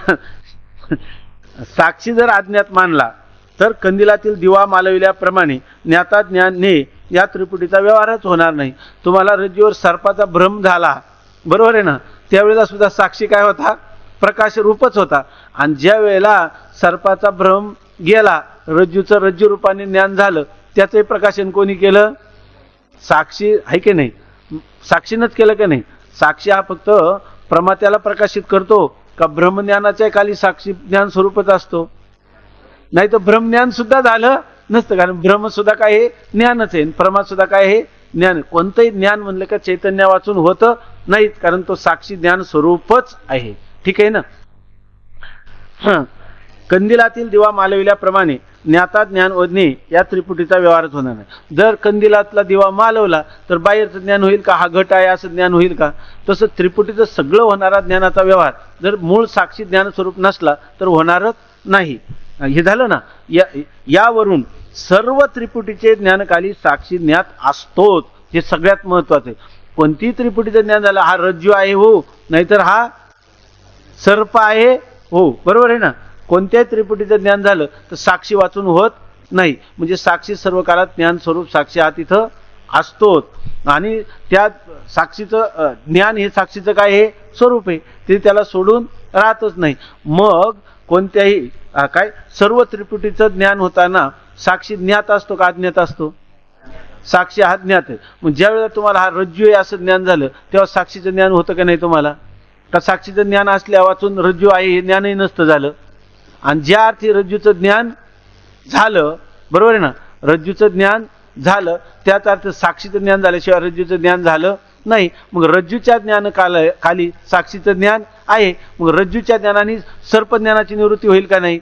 Speaker 1: साक्षी जर अज्ञात मानला तर कंदिलातील दिवा मालविल्याप्रमाणे ज्ञाता, ज्ञान, ज्ञेय या त्रिपुटीचा व्यवहारच होणार नाही. तुम्हाला रज्जूवर सर्पाचा भ्रम झाला, बरोबर आहे ना? त्यावेळेला सुद्धा साक्षी काय होता? प्रकाश रूपच होता. आणि ज्या वेळेला सर्पाचा भ्रम गेला, रज्जूचं रज्जू रूपाने ज्ञान झालं, त्याचंही प्रकाशन कोणी केलं? साक्षी, आहे की नाही? साक्षीनंच केलं की नाही? साक्षी हा फक्त प्रमात्याला प्रकाशित करतो का ब्रह्मज्ञानाच्या खाली साक्षी ज्ञान स्वरूपच असतो? नाही तर ब्रह्मज्ञान सुद्धा झालं नसतं, कारण ब्रह्म सुद्धा काय हे ज्ञानच आहे, प्रमा सुद्धा काय हे ज्ञान. कोणतंही ज्ञान म्हणलं का चैतन्य वाचून होतं नाहीत, कारण तो साक्षी ज्ञान स्वरूपच आहे. ठीक आहे ना. कंदिलातील दिवा मालविल्याप्रमाणे ज्ञाता ज्ञान व ज्ञेय या त्रिपुटीचा व्यवहारच होणार नाही. जर कंदिलातला दिवा मालवला तर बाहेरचं ज्ञान होईल का, हा घट आहे असं ज्ञान होईल का? तसं त्रिपुटीचं सगळं होणारा ज्ञानाचा व्यवहार जर मूळ साक्षी ज्ञान स्वरूप नसला तर होणारच नाही. हे झालं ना. यावरून सर्व त्रिपुटीचे ज्ञानकाली साक्षी ज्ञात असतोच, हे सगळ्यात महत्वाचं आहे. कोणतीही त्रिपुटीचं ज्ञान झालं, हा रज्जू आहे हो, नाहीतर हा सर्प आहे हो, बरोबर आहे ना. कोणत्याही त्रिपुटीचं ज्ञान झालं तर साक्षी वाचून होत नाही, म्हणजे साक्षी सर्व काळात ज्ञान स्वरूप साक्षी हा तिथं असतोच. आणि त्या साक्षीचं ज्ञान हे साक्षीचं काय हे स्वरूप आहे, ते त्याला सोडून राहतच नाही. मग कोणत्याही काय सर्व त्रिपुटीचं ज्ञान होताना साक्षी ज्ञात असतो का अज्ञात असतो? साक्षी हा ज्ञात आहे. मग ज्या वेळेला तुम्हाला हा रज्जू आहे असं ज्ञान झालं तेव्हा साक्षीचं ज्ञान होतं का नाही तुम्हाला? का साक्षीचं ज्ञान असल्या वाचून रज्जू आहे हे ज्ञानही नसतं झालं. आणि ज्या अर्थी रज्जूचं ज्ञान झालं, बरोबर आहे ना, रज्जूचं ज्ञान झालं त्याच अर्थ साक्षीचं ज्ञान झाल्याशिवाय रज्जूचं ज्ञान झालं नाही. मग रज्जूच्या ज्ञान खाली साक्षीचं ज्ञान आहे, मग रज्जूच्या ज्ञानाने सर्पज्ञानाची निवृत्ती होईल का नाही?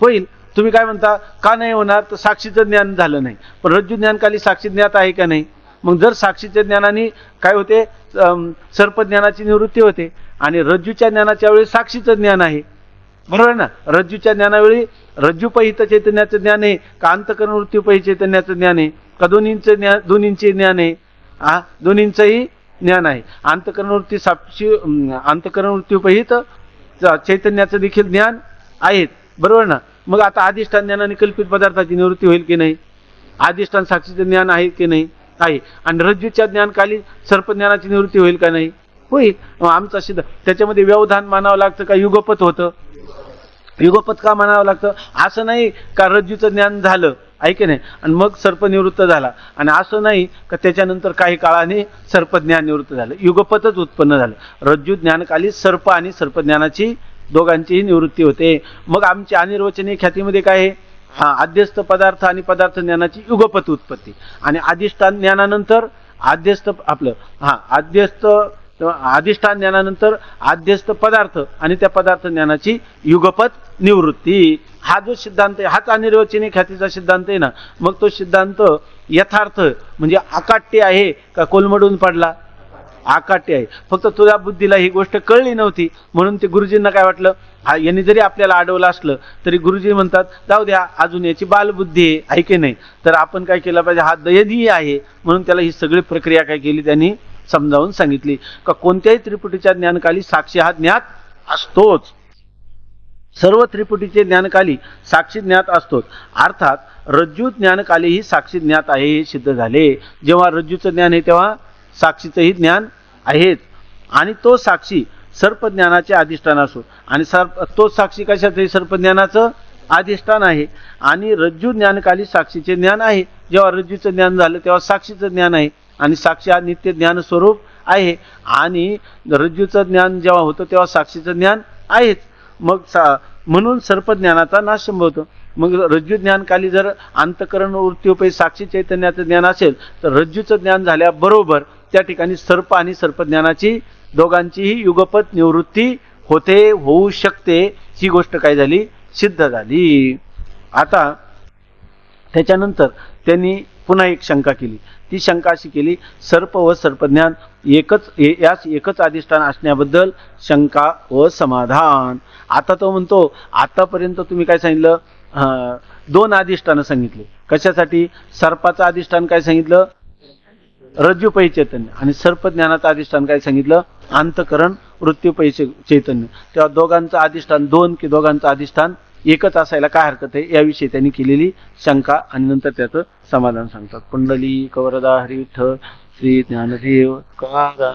Speaker 1: होईल. तुम्ही काय म्हणता, का नाही होणार? तर साक्षीचं ज्ञान झालं नाही, पण रज्जू ज्ञानकाली साक्षी ज्ञात आहे का नाही? मग जर साक्षीच्या ज्ञानाने काय होते, सर्पज्ञानाची निवृत्ती होते, आणि रज्जूच्या ज्ञानाच्या वेळी साक्षीचं ज्ञान आहे, बरोबर आहे ना. रज्जूच्या ज्ञानावेळी रज्जूपहित चैतन्याचं ज्ञान आहे का अंतःकरण वृत्तीपहित चैतन्याचं ज्ञान आहे का दोन्हींचे ज्ञान आहे? दोन्हींचंही ज्ञान आहे. अंतःकरण वृत्ती साक्षी, अंतःकरण वृत्तीपहित चैतन्याचं देखील ज्ञान आहेत, बरोबर ना. मग आता अधिष्ठान ज्ञानाने कल्पित पदार्थाची निवृत्ती होईल की नाही? अधिष्ठान साक्षीचं ज्ञान आहे की नाही? आहे. आणि रज्जूच्या ज्ञानकाली सर्पज्ञानाची निवृत्ती होईल का नाही? होईल. आमचा सिद्ध त्याच्यामध्ये व्यवधान मानावं लागतं का युगपत होतं? युगपत का म्हणावं लागतं? असं नाही का रज्जूचं ज्ञान झालं आहे की नाही आणि मग सर्प निवृत्त झाला, आणि असं नाही का त्याच्यानंतर काही काळाने सर्पज्ञान निवृत्त झालं. युगपतच उत्पन्न झालं. रज्जू ज्ञानकाली सर्प आणि सर्पज्ञानाची दोघांचीही निवृत्ती होते. मग आमची अनिर्वचनीय ख्यातीमध्ये काय आहे? आद्यस्थ पदार्थ आणि पदार्थ ज्ञानाची युगपत उत्पत्ती, आणि अधिष्ठान ज्ञानानंतर आद्यस्थ आपलं आद्यस्थ अधिष्ठान ज्ञानानंतर आद्यस्थ पदार्थ आणि त्या पदार्थ ज्ञानाची युगपत निवृत्ती. हा जो सिद्धांत आहे हाच अनिर्वचनीय ख्यातीचा सिद्धांत आहे ना. मग तो सिद्धांत यथार्थ म्हणजे अकाट्य आहे का कोलमडून पडला? अकाट्य आहे. फक्त तुझ्या बुद्धीला ही गोष्ट कळली नव्हती म्हणून ते गुरुजींना काय वाटलं, यांनी जरी आपल्याला अडवलं असलं तरी गुरुजी म्हणतात जाऊ द्या, अजून याची बालबुद्धी आहे की नाही, तर आपण काय केलं पाहिजे, हा दयनीय आहे म्हणून त्याला ही सगळी प्रक्रिया काय केली त्यांनी समजावून सांगितली का कोणत्याही त्रिपुटीच्या ज्ञानकाली साक्षी हा ज्ञात असतोच. सर्व त्रिपुटीचे ज्ञानकाली साक्षी ज्ञात असतोच. अर्थात रज्जू ज्ञानकालीही साक्षी ज्ञात आहे हे सिद्ध झाले. जेव्हा रज्जूचं ज्ञान आहे तेव्हा साक्षीचंही ज्ञान आहेच, आणि तो साक्षी सर्पज्ञानाचे अधिष्ठान असो, आणि तो साक्षी कशाचं? सर्पज्ञानाचं अधिष्ठान आहे. आणि रज्जू ज्ञानकाली साक्षीचे ज्ञान आहे. जेव्हा रज्जूचं ज्ञान झालं तेव्हा साक्षीचं ज्ञान आहे, आणि साक्षी हा नित्य ज्ञान स्वरूप आहे. आणि रज्जूचं ज्ञान जेव्हा होतं तेव्हा साक्षीचं ज्ञान आहेच. मग म्हणून सर्पज्ञानाचा नाश संभवतो. मग रज्जू ज्ञानकाली जर अंतःकरण वृत्तीपैकी साक्षी चैतन्याचं ज्ञान असेल तर रज्जूचं ज्ञान झाल्याबरोबर त्या ठिकाणी सर्प आणि सर्पज्ञानाची दोघांचीही युगपत निवृत्ती होते, होऊ शकते. ही गोष्ट काय झाली? सिद्ध झाली. आता त्याच्यानंतर त्यांनी पुन्हा एक शंका केली. ती शंका अशी केली, सर्प व सर्पज्ञान यास एकच अधिष्ठान असण्याबद्दल शंका व समाधान. आता तो म्हणतो आतापर्यंत तुम्ही काय सांगितलं? दोन अधिष्ठानं सांगितले. कशासाठी? सर्पाचं अधिष्ठान काय सांगितलं? रज्जूपैही चैतन्य. आणि सर्पज्ञानाचं अधिष्ठान काय सांगितलं? अंतःकरण वृत्तीपैही चैतन्य. तेव्हा दोघांचं अधिष्ठान दोन की दोघांचं अधिष्ठान एकच असायला काय हरकत आहे? याविषयी त्यांनी केलेली शंका आणि नंतर त्याचं समाधान सांगतात. कुंडली कवरदा हरी विठ्ठल श्री ज्ञानदेव कागा.